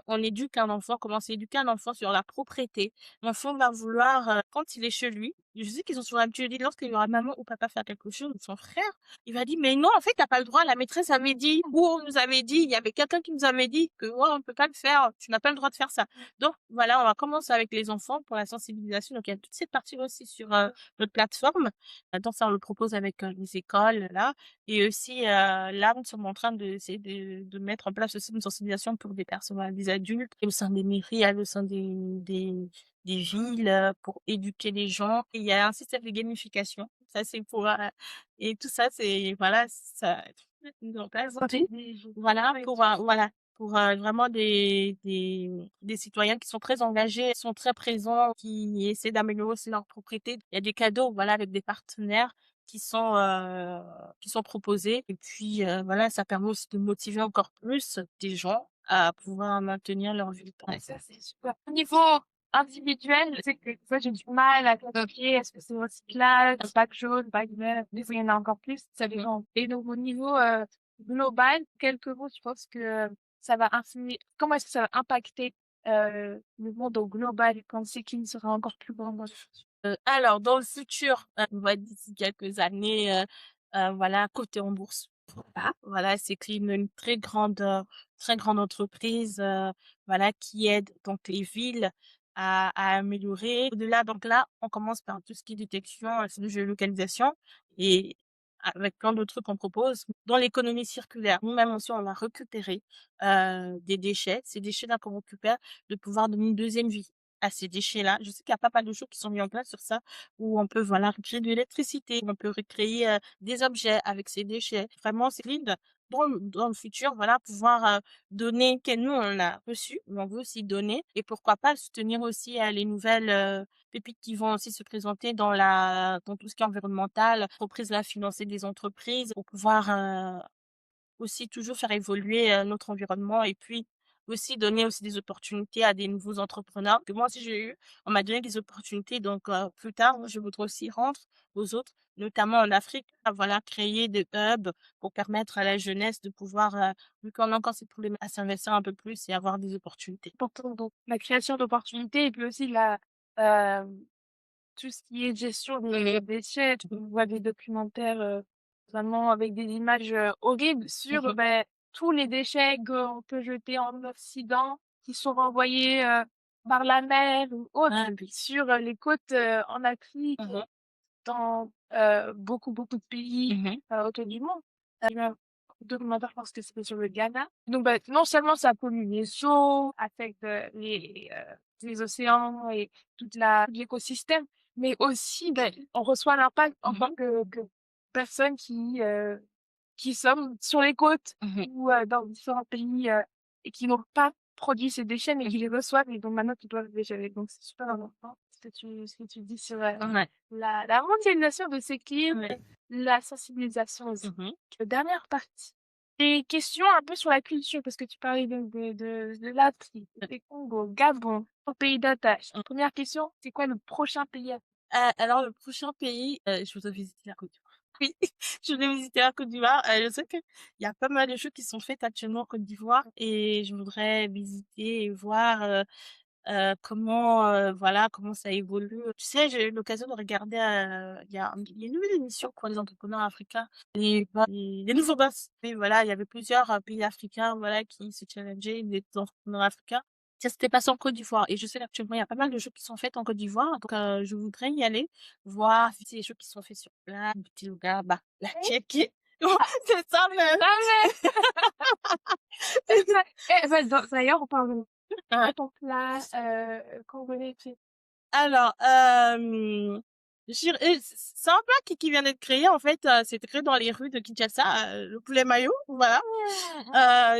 on éduque un enfant, commence à éduquer un enfant sur la propreté, l'enfant va vouloir, quand il est chez lui, je sais qu'ils ont souvent l'habitude de dire lorsqu'il y aura maman ou papa faire quelque chose, ou son frère, il va dire, mais non, en fait, t'as pas le droit, la maîtresse avait dit, ou on nous avait dit, il y avait quelqu'un qui nous avait dit que, ouais, on peut pas le faire, tu n'as pas le droit de faire ça. Donc, voilà, on va commencer avec les enfants pour la sensibilisation. Donc, il y a toute cette partie aussi sur notre plateforme. Donc, ça, on le propose avec les écoles, là. Et aussi, là, nous sommes en train d'essayer de mettre en place aussi une sensibilisation pour des personnes, des adultes, et au sein des mairies, au sein des villes, pour éduquer les gens. Et il y a un système de gamification. Ça, c'est pour, et tout ça, c'est, voilà, ça, mis en place. Voilà, voilà, pour vraiment des citoyens qui sont très engagés, qui sont très présents, qui essaient d'améliorer aussi leur propriété. Il y a des cadeaux, voilà, avec des partenaires qui sont euh, qui sont proposés. Et puis voilà, ça permet aussi de motiver encore plus des gens à pouvoir maintenir leur vie. Ouais, ça, c'est super. Au niveau individuel, c'est que des fois, j'ai du mal à clarifier est-ce que c'est recyclage, bac jaune, bac vert, des fois, il y en a encore plus, ça dépend. Et donc, au niveau global, quelques mots, je pense que ça va influer, comment est-ce que ça va impacter le monde au global quand c'est qu'il sera encore plus grand dans le futur? Alors, dans le futur, on va dire d'ici quelques années, voilà, coté en bourse. Voilà, voilà, c'est une très grande entreprise, voilà, qui aide donc les villes à améliorer. Au-delà, donc là, on commence par tout ce qui est détection, de géolocalisation et avec plein d'autres trucs qu'on propose. Dans l'économie circulaire, nous-mêmes aussi, on va récupérer des déchets. Ces déchets-là qu'on récupère, de pouvoir donner une deuxième vie à ces déchets-là. Je sais qu'il y a pas mal de choses qui sont mis en place sur ça, où on peut, voilà, recréer de l'électricité, on peut recréer des objets avec ces déchets. Vraiment, c'est libre dans le futur, voilà, pouvoir donner que nous, on a reçu, mais on veut aussi donner. Et pourquoi pas soutenir aussi les nouvelles pépites qui vont aussi se présenter dans tout ce qui est environnemental, entreprises là, financer des entreprises pour pouvoir aussi toujours faire évoluer notre environnement et puis aussi donner aussi des opportunités à des nouveaux entrepreneurs que moi aussi j'ai eu. On m'a donné des opportunités donc plus tard, moi, je voudrais aussi rendre aux autres, notamment en Afrique, à voilà créer des hubs pour permettre à la jeunesse de pouvoir, vu qu'on a encore ces problèmes, à s'investir un peu plus et avoir des opportunités. Important, donc, la création d'opportunités et puis aussi euh, tout ce qui est gestion des déchets, tu vois des documentaires vraiment avec des images horribles sur ben, tous les déchets qu'on peut jeter en Occident qui sont renvoyés par la mer ou autre, Ah oui. sur les côtes en Afrique, Mhm. dans beaucoup de pays Mhm. autour du monde. J'ai vu un documentaire, je pense que c'était sur le Ghana. Donc, bah, non seulement ça pollue les eaux, affecte les océans et tout l'écosystème, mais aussi, ben, on reçoit l'impact en Mhm. tant que personnes qui sommes sur les côtes Mhm. ou dans différents pays et qui n'ont pas produit ces déchets, mais qui les reçoivent et donc maintenant qui doivent les gérer. Donc, c'est super important ce que tu dis sur Ouais. la mondialisation de ces clips, Ouais. la sensibilisation aussi. Mhm. Dernière partie. Des questions un peu sur la culture, parce que tu parlais de l'Afrique, des Congo, Gabon, ton pays d'attache. Mhm. Première question, c'est quoi le prochain pays à... Alors, le prochain pays, je voudrais visiter la Côte d'Ivoire. Oui, je voudrais visiter la Côte d'Ivoire. Je sais qu'il y a pas mal de choses qui sont faites actuellement en Côte d'Ivoire et je voudrais visiter et voir comment, voilà, comment ça évolue. Tu sais, j'ai eu l'occasion de regarder, il y a une nouvelle émission pour les entrepreneurs africains, les nouveaux boss. Oui, voilà, il y avait plusieurs pays africains, voilà, qui se challengeaient, des entrepreneurs africains. Ça s'était passé en Côte d'Ivoire. Et je sais qu'actuellement, il y a pas mal de choses qui sont faites en Côte d'Ivoire. Donc, je voudrais y aller, voir si les choses qui sont faites sur place, petit gars, bah, la Tchéquie. C'est ça, même. Ah, mais... bah, d'ailleurs, on parle Ouais. de ton plat congolais. Alors, c'est un plat qui vient d'être créé, en fait, c'était créé dans les rues de Kinshasa, le poulet mayo, voilà.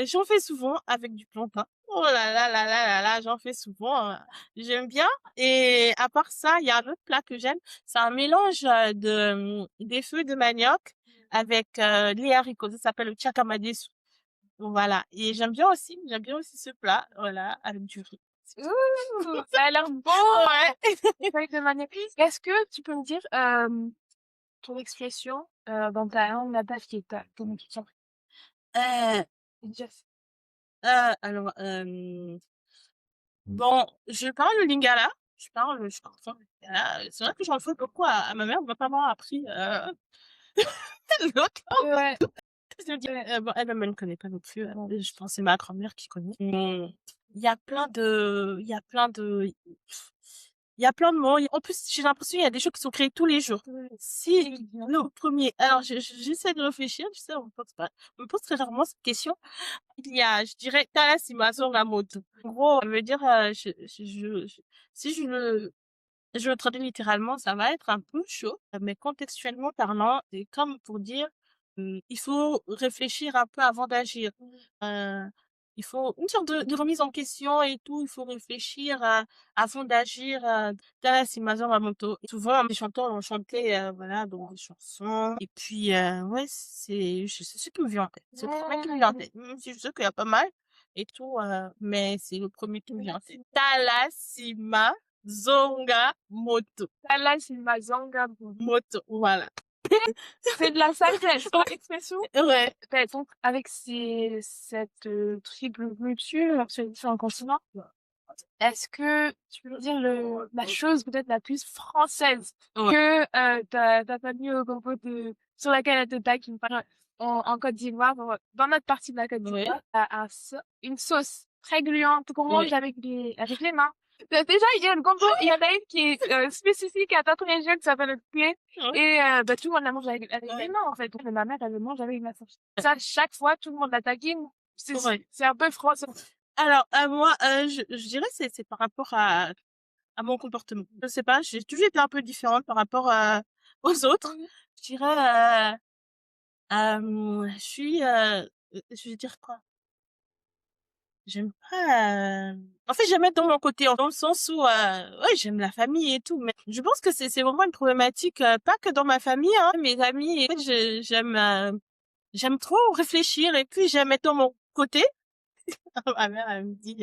J'en fais souvent avec du plantain. Oh là là là là là là, j'en fais souvent, j'aime bien. Et à part ça, il y a un autre plat que j'aime, c'est un mélange des feuilles de manioc avec les haricots, ça s'appelle le tchakamadesu. Voilà. Et j'aime bien aussi ce plat, voilà, avec du riz. Ouh, ça a l'air bon! Ouais. Feuille de manioc. Est-ce que tu peux me dire ton expression dans ta langue natale qui est ton expression Euh, Yes. alors, bon, je parle le lingala. Je parle le lingala. C'est vrai que j'en fais beaucoup à ma mère. Ma maman a appris l'autre. Ouais. Je dis, bon, elle-même, elle ne connaît pas non plus. Je pense que c'est ma grand-mère qui connaît. Il y a plein de mots. En plus, j'ai l'impression qu'il y a des choses qui sont créées tous les jours. Si le premier, alors j'essaie de réfléchir, tu sais, on me pose très rarement cette question. Il y a, je dirais, Talasima la moto. En gros, ça veut dire, si je le traduis littéralement, ça va être un peu chaud, mais contextuellement parlant, c'est comme pour dire, il faut réfléchir un peu avant d'agir. Euh, il faut une sorte de remise en question et tout, il faut réfléchir avant d'agir. Talasima la moto. Et souvent, les chanteurs ont chanté, voilà, donc des chansons. Et puis, ouais, c'est ce qui me vient en tête. C'est le premier qui me vient en tête. Même si je sais qu'il y a pas mal et tout, mais c'est le premier qui me vient en tête. Talasima Zonga Moto. Là, c'est ma zanga. Moto, voilà. C'est de la sagesse. Ton expression, Ouais. donc, avec cette triple culture sur les différents continents, est-ce que tu peux me dire la chose peut-être la plus française Ouais. que ta famille au propos sur laquelle elle te taquine? Par exemple, en Côte d'Ivoire, dans notre partie de la Côte Ouais. d'Ivoire, une sauce très gluante qu'on mange Ouais. avec les mains. Déjà, il y a une combo, il y en a une qui est spécifique à notre région qui s'appelle le poulet. Ouais. Et bah, tout le monde la mange avec Ouais. les mains, en fait. Donc, ma mère, elle le mange avec la fourchette. Ça, chaque fois, tout le monde la taquine. Ouais. C'est un peu français. Alors, moi, je dirais c'est par rapport à mon comportement. Je sais pas, j'ai toujours été un peu différente par rapport aux autres. Je dirais, je vais dire quoi? J'aime pas. En fait, j'aime être dans mon côté, dans le sens où, ouais, j'aime la famille et tout, mais je pense que c'est vraiment une problématique, pas que dans ma famille, hein, mes amis. En fait, j'aime trop réfléchir et puis j'aime être dans mon côté. Ma mère, elle me dit,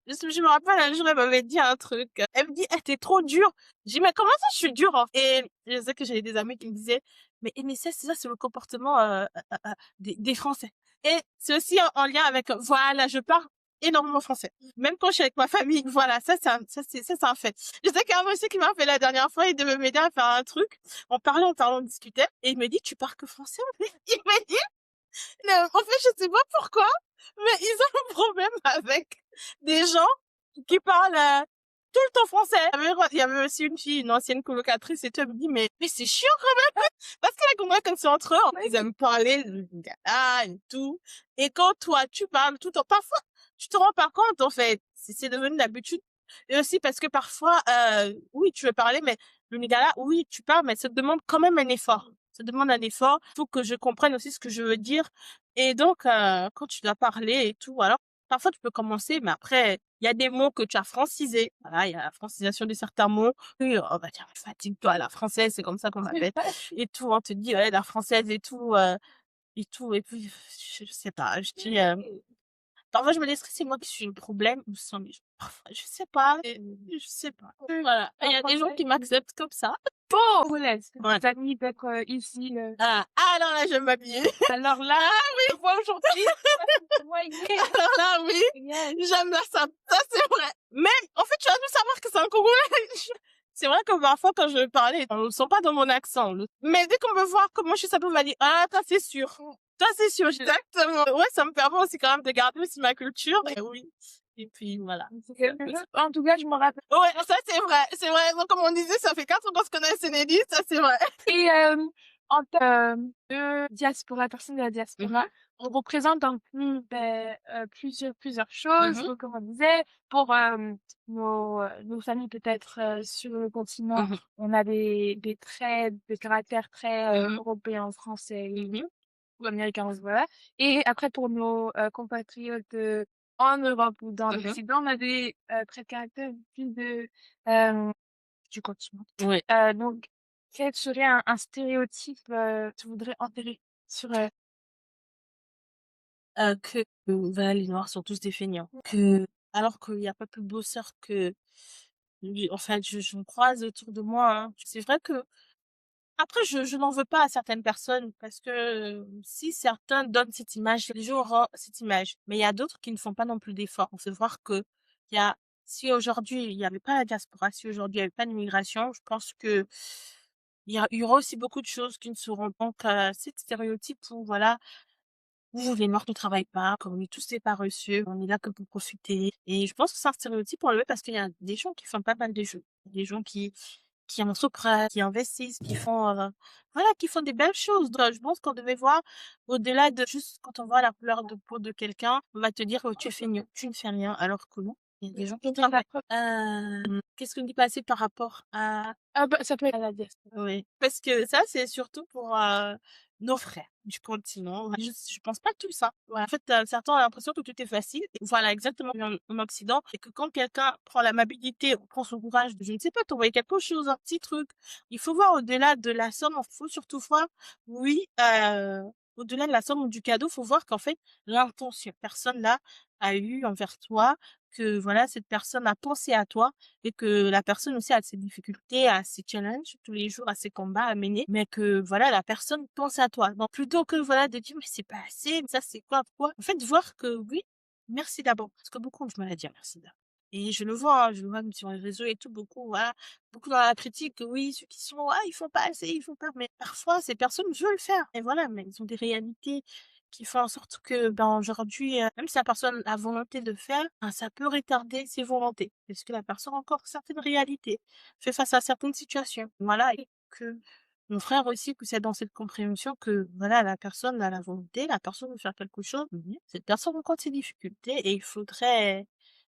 je me rappelle un jour, elle m'avait dit un truc. Elle me dit, eh, t'es trop dure. J'ai dit, mais comment ça, je suis dure, hein? Et je sais que j'avais des amis qui me disaient, mais ça, c'est le comportement, des Français. Et c'est aussi en lien avec, voilà, je parle énormément français. Même quand je suis avec ma famille, voilà, ça, c'est un fait. Je sais qu'il y a un monsieur qui m'a fait la dernière fois, il devait m'aider à faire un truc. On discutait. Et il me dit, tu parles que français, en fait? Il me dit, non, en fait, je sais pas pourquoi, mais ils ont un problème avec des gens qui parlent tout le temps français. Il y avait aussi une fille, une ancienne colocatrice et tout, elle me dit, mais c'est chiant quand même. Parce que les Congolais, quand ils sont entre eux, ils aiment parler le lingala et tout. Et quand toi, tu parles tout le temps, parfois, tu te rends pas compte, en fait. C'est devenu l'habitude. Et aussi parce que parfois, oui, tu veux parler, mais le lingala, oui, tu parles, mais ça te demande quand même un effort. Ça demande un effort. Il faut que je comprenne aussi ce que je veux dire. Et donc, quand tu dois parler et tout, alors, parfois tu peux commencer, mais après, il y a des mots que tu as francisés. Voilà, il y a la francisation de certains mots. Oui, on va dire, fatigue-toi, la française, c'est comme ça qu'on m'appelle. Et tout, on te dit, ouais, la française et tout, et tout. Et puis, je sais pas, je dis, parfois, je me dis, est-ce que c'est moi qui suis le problème ou ce sont les gens? Parfois, je sais pas, je sais pas. Voilà. Il y a des gens qui m'acceptent comme ça. Bon, congolaise, Ouais. tes amis d'être ici. Ah, alors là, je vais m'habiller. Alors là, je vois aujourd'hui. Voyez. Alors là, oui. J'aime la ça. Ça, c'est vrai. Mais, en fait, tu as dû savoir que c'est un Congolais. C'est vrai que parfois, quand je parlais, on ne le sent pas dans mon accent. Mais dès qu'on me voit comment je suis, ça peut me dire, ah, toi, c'est sûr. Toi, c'est sûr. Exactement. Ouais, ça me permet aussi quand même de garder aussi ma culture. Et oui. Et puis, voilà. En tout cas, je me rappelle. Ouais, ça, c'est vrai. C'est vrai. Donc, comme on disait, ça fait 4 ans qu'on se connaît, Sénélie. Ça, c'est vrai. Et en termes de diaspora, personne de la diaspora, on représente donc plusieurs choses. Donc, comme on disait, pour nos familles peut-être sur le continent, on a des traits de caractère très européens, français ou américains, voilà. Et après, pour nos compatriotes en Europe ou dans l'Occident, on a des traits de caractère plus du continent. Oui. Donc, quel serait un stéréotype tu voudrais enterrer sur Que voilà, les Noirs sont tous des feignants. Que alors qu'il y a pas plus bosseur que lui. En fait, je me croise autour de moi. Hein. C'est vrai que après, je n'en veux pas à certaines personnes parce que si certains donnent cette image, les gens auront cette image. Mais il y a d'autres qui ne font pas non plus d'efforts. On fait voir que il y a si aujourd'hui il n'y avait pas la diaspora, si aujourd'hui il n'y avait pas d'immigration, je pense que il y aura aussi beaucoup de choses qui ne seront donc cette stéréotype où voilà où les noirs ne travaillent pas, comme on est tous des paresseux, on est là que pour profiter. Et je pense que c'est un stéréotype pour enlever parce qu'il y a des gens qui font pas mal de choses. Des gens qui entreprennent, qui investissent, qui font, voilà, qui font des belles choses. Donc, je pense qu'on devait voir au-delà de juste quand on voit la couleur de peau de quelqu'un, on va te dire, oh, tu es feignant, tu ne fais rien, alors que non. Il y a des gens qui travaillent. Qu'est-ce qu'on dit pas assez par rapport à ah bah, ça peut être à la diaspora. oui, parce que ça, c'est surtout pour nos frères du continent. Je pense pas tout ça. Ouais. En fait, certains ont l'impression que tout est facile. Et voilà, exactement en Occident. Et que quand quelqu'un prend l'amabilité, prend son courage de, je ne sais pas, t'envoyer quelque chose, un petit truc, il faut voir au-delà de la somme. Il faut surtout voir, oui, au-delà de la somme ou du cadeau, il faut voir qu'en fait, l'intention, personne là a eu envers toi, que voilà, cette personne a pensé à toi et que la personne aussi a ses difficultés, a ses challenges tous les jours, a ses combats à mener, mais que voilà, la personne pense à toi. Donc plutôt que voilà de dire mais c'est pas assez, mais ça c'est quoi, pourquoi? En fait, voir que oui, merci d'abord. Parce que beaucoup ont du mal à dire merci d'abord. Et je le vois, hein, je le vois même sur les réseaux et tout, beaucoup, voilà, beaucoup dans la critique, que oui, ceux qui sont, ah, ils font pas assez, ils font pas, mais parfois, ces personnes veulent faire. Et voilà, mais ils ont des réalités qui font en sorte que, ben, aujourd'hui, même si la personne a volonté de faire, ben, ça peut retarder ses volontés. Parce que la personne a encore certaines réalités, fait face à certaines situations. Voilà, et que mon frère aussi, que c'est dans cette compréhension que, voilà, la personne a la volonté, la personne veut faire quelque chose, cette personne rencontre ses difficultés et il faudrait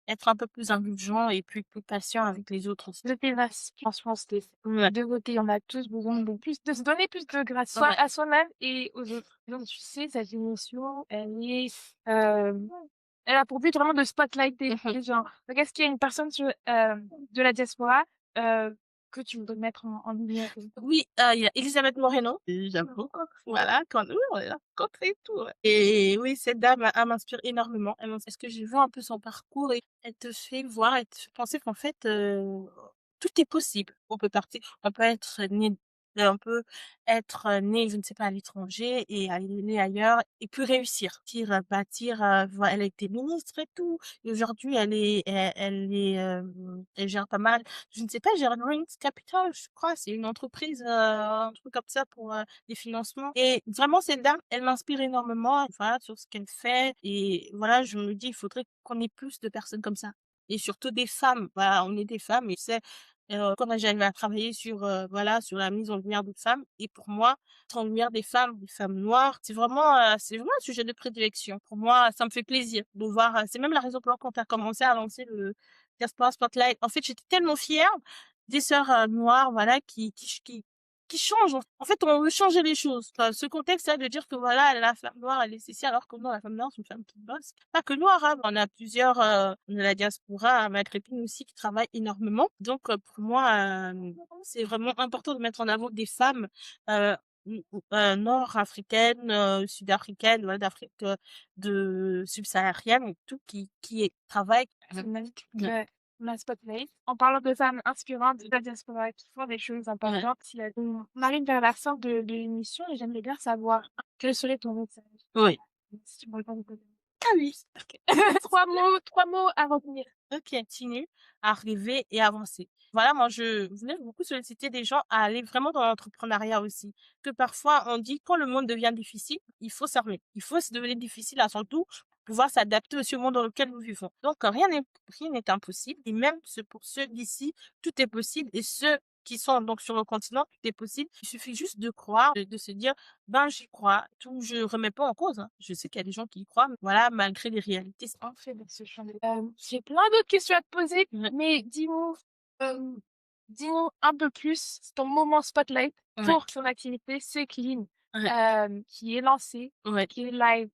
être un peu plus indulgent et plus patient avec les autres aussi. Je t'ai franchement, c'était Ouais. de côté, on a tous besoin de se donner plus de grâce, soit Ouais. à soi-même et aux autres. Donc, tu sais, cette émission, euh, elle a pour but vraiment de spotlighter les gens. Donc, est-ce qu'il y a une personne de la diaspora que tu voudrais mettre en lumière? Oui, il y a Elisabeth Moreno. Et j'aime beaucoup. Voilà, quand oui, on l'a rencontrée et tout, ouais. Et oui, cette dame, elle m'inspire énormément. Parce que j'ai vu un peu son parcours et elle te fait voir, elle te fait penser qu'en fait, tout est possible. On peut être né, on peut être né, je ne sais pas, à l'étranger et aller né ailleurs et puis réussir. Bâtir, elle a été ministre et tout. Et aujourd'hui, elle gère pas mal je ne sais pas, j'ai Greens Capital, je crois, c'est une entreprise, un truc comme ça pour des financements. Et vraiment, cette dame, elle m'inspire énormément, voilà, sur ce qu'elle fait. Et voilà, je me dis, il faudrait qu'on ait plus de personnes comme ça. et surtout des femmes. Voilà, on est des femmes et c'est, quand j'arrive à travailler sur, voilà, sur la mise en lumière des femmes et pour moi, mettre en lumière des femmes noires, c'est vraiment un sujet de prédilection. Pour moi, ça me fait plaisir de voir, c'est même la raison pour laquelle quand tu as commencé à lancer le Diaspora Spotlight, en fait, j'étais tellement fière des sœurs, noires, voilà, qui changent. En fait, on veut changer les choses. Enfin, ce contexte-là de dire que voilà, la femme noire, elle est ceci, alors que non, la femme noire, c'est une femme qui bosse. Pas que noire, hein. On a plusieurs, on a la diaspora maghrébine aussi qui travaille énormément. Donc, pour moi, c'est vraiment important de mettre en avant des femmes, euh, nord-africaines, sud-africaines, voilà, d'Afrique, de subsaharienne et tout, travaillent. C'est magnifique. La Spotlight. En parlant de femmes inspirantes de la diaspora qui font des choses Ouais. importantes, on arrive vers la fin de l'émission et j'aimerais bien savoir quel serait ton message. Oui. Si tu me réponds de côté. Ah oui. Ok. Trois mots à retenir. Ok, continue à rêver et avancer. Voilà, moi, je voulais beaucoup solliciter des gens à aller vraiment dans l'entrepreneuriat aussi. Que parfois, on dit quand le monde devient difficile, il faut s'armer. Il faut se devenir difficile à son tour pour pouvoir s'adapter aussi au monde dans lequel nous vivons. Donc, rien n'est impossible. Et même pour ceux d'ici, tout est possible. Et ceux qui sont donc sur le continent, tout est possible. Il suffit juste de croire, de se dire, ben, j'y crois. Tout, je remets pas en cause, hein. Je sais qu'il y a des gens qui y croient, mais voilà, malgré les réalités. En fait, dans ce champ. J'ai plein d'autres questions à te poser, Ouais. mais euh, dis-nous un peu plus ton moment spotlight Ouais. pour ton activité C'est Clean, Ouais. qui est lancée, Ouais. qui est live.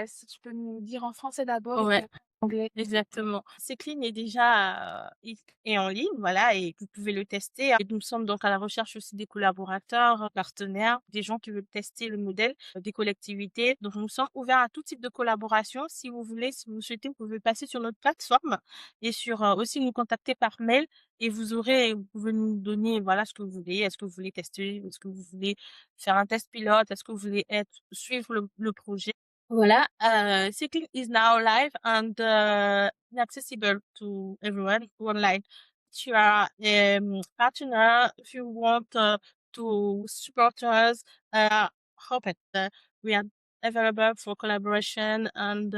Si tu peux nous dire en français d'abord et Ouais. puis en anglais. Exactement. Clean est déjà est en ligne, voilà, et vous pouvez le tester. Et nous sommes donc à la recherche aussi des collaborateurs, partenaires, des gens qui veulent tester le modèle, des collectivités. Donc nous sommes ouverts à tout type de collaboration. Si vous voulez, si vous souhaitez, vous pouvez passer sur notre plateforme et aussi nous contacter par mail. Et vous pouvez nous donner, voilà, ce que vous voulez. Est-ce que vous voulez tester? Est-ce que vous voulez faire un test pilote? Est-ce que vous voulez suivre le projet? Voilà, Cycling is now live and accessible to everyone online. If you are partner, if you want to support us, hope it. We are available for collaboration and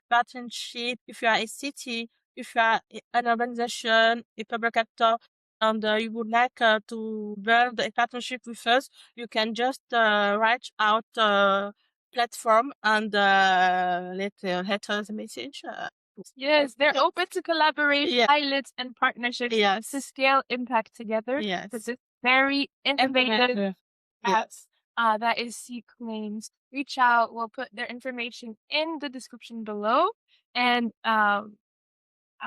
partnership. If you are a city, if you are an organization, a public actor, and you would like to build a partnership with us, you can just reach out platform and let us a message. Yes, they're open to collaborate, Yeah. pilots, and partnerships Yes. to scale impact together. Yes. This is very innovative app Yes. that is C Claims. Reach out. We'll put their information in the description below. And I'll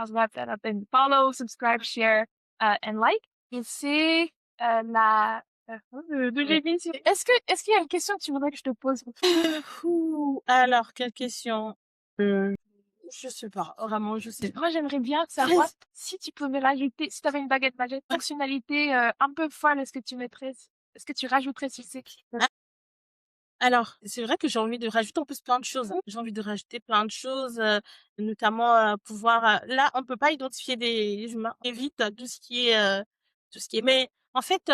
wrap that up and follow, subscribe, share, and like. Et c'est la fin de l'émission. Est-ce qu'il y a une question que tu voudrais que je te pose? Alors, quelle question? Je sais pas, vraiment, je sais pas. Moi, j'aimerais bien savoir si tu pouvais rajouter, si tu avais une baguette magique, fonctionnalité un peu folle, est-ce que tu rajouterais sur ces clips? Alors, c'est vrai que j'ai envie de rajouter en plus plein de choses. J'ai envie de rajouter plein de choses, notamment pouvoir. Là, on peut pas identifier des humains. Évite tout ce qui est. Mais en fait,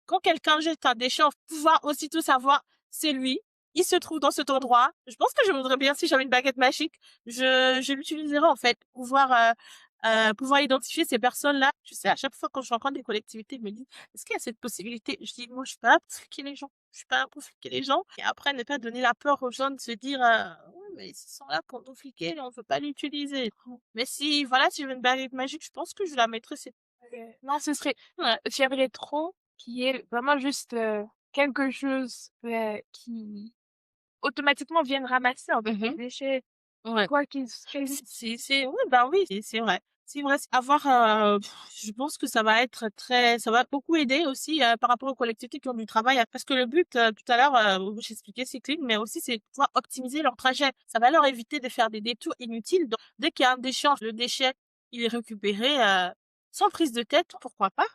quand quelqu'un jette un déchet, on va pouvoir aussitôt savoir c'est lui. Il se trouve dans cet endroit. Je pense que je voudrais bien si j'avais une baguette magique, je l'utiliserais en fait pour pouvoir identifier ces personnes-là. Je sais, à chaque fois quand je rencontre des collectivités, ils me disent est-ce qu'il y a cette possibilité? Je dis moi, je suis pas là pour fliquer les gens. Je suis pas là pour fliquer les gens. Et après, ne pas donner la peur aux gens de se dire, oui, mais ils sont là pour nous fliquer, on veut pas l'utiliser. Mais si, voilà, si j'avais une baguette magique, je pense que je la mettrais. Non, j'aimerais trop qu'il y ait vraiment juste quelque chose qui automatiquement vienne ramasser en fait, les déchets, Ouais. quoi qu'ils Ouais, bah oui, c'est vrai. C'est vrai, je pense que ça va beaucoup aider aussi par rapport aux collectivités qui ont du travail. Parce que le but, tout à l'heure, j'expliquais cycling, mais aussi c'est de pouvoir optimiser leur trajet. Ça va leur éviter de faire des détours inutiles. Donc, dès qu'il y a un déchet, le déchet, il est récupéré sans prise de tête. Pourquoi pas?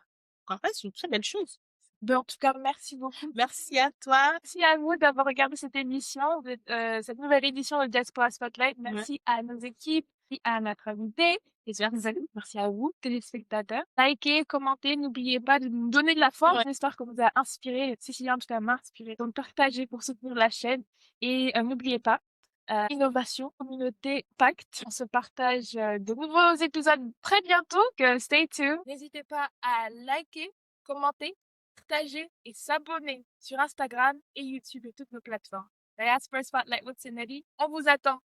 C'est une très belle chose. Ben, en tout cas, merci beaucoup. Merci à toi. Merci à vous d'avoir regardé cette émission, cette nouvelle édition de Diaspora Spotlight. Merci à nos équipes et à notre invité. Merci à vous, téléspectateurs. Likez, commentez, n'oubliez pas de nous donner de la force. J'espère que vous a inspiré, Cécilia en tout cas m'a inspiré. Donc partagez pour soutenir la chaîne et n'oubliez pas, innovation, communauté, pacte. On se partage de nouveaux épisodes très bientôt. Stay tuned. N'hésitez pas à liker, commenter, partager et s'abonner sur Instagram et YouTube et toutes nos plateformes. Diaspora Spotlight with Cindy, on vous attend.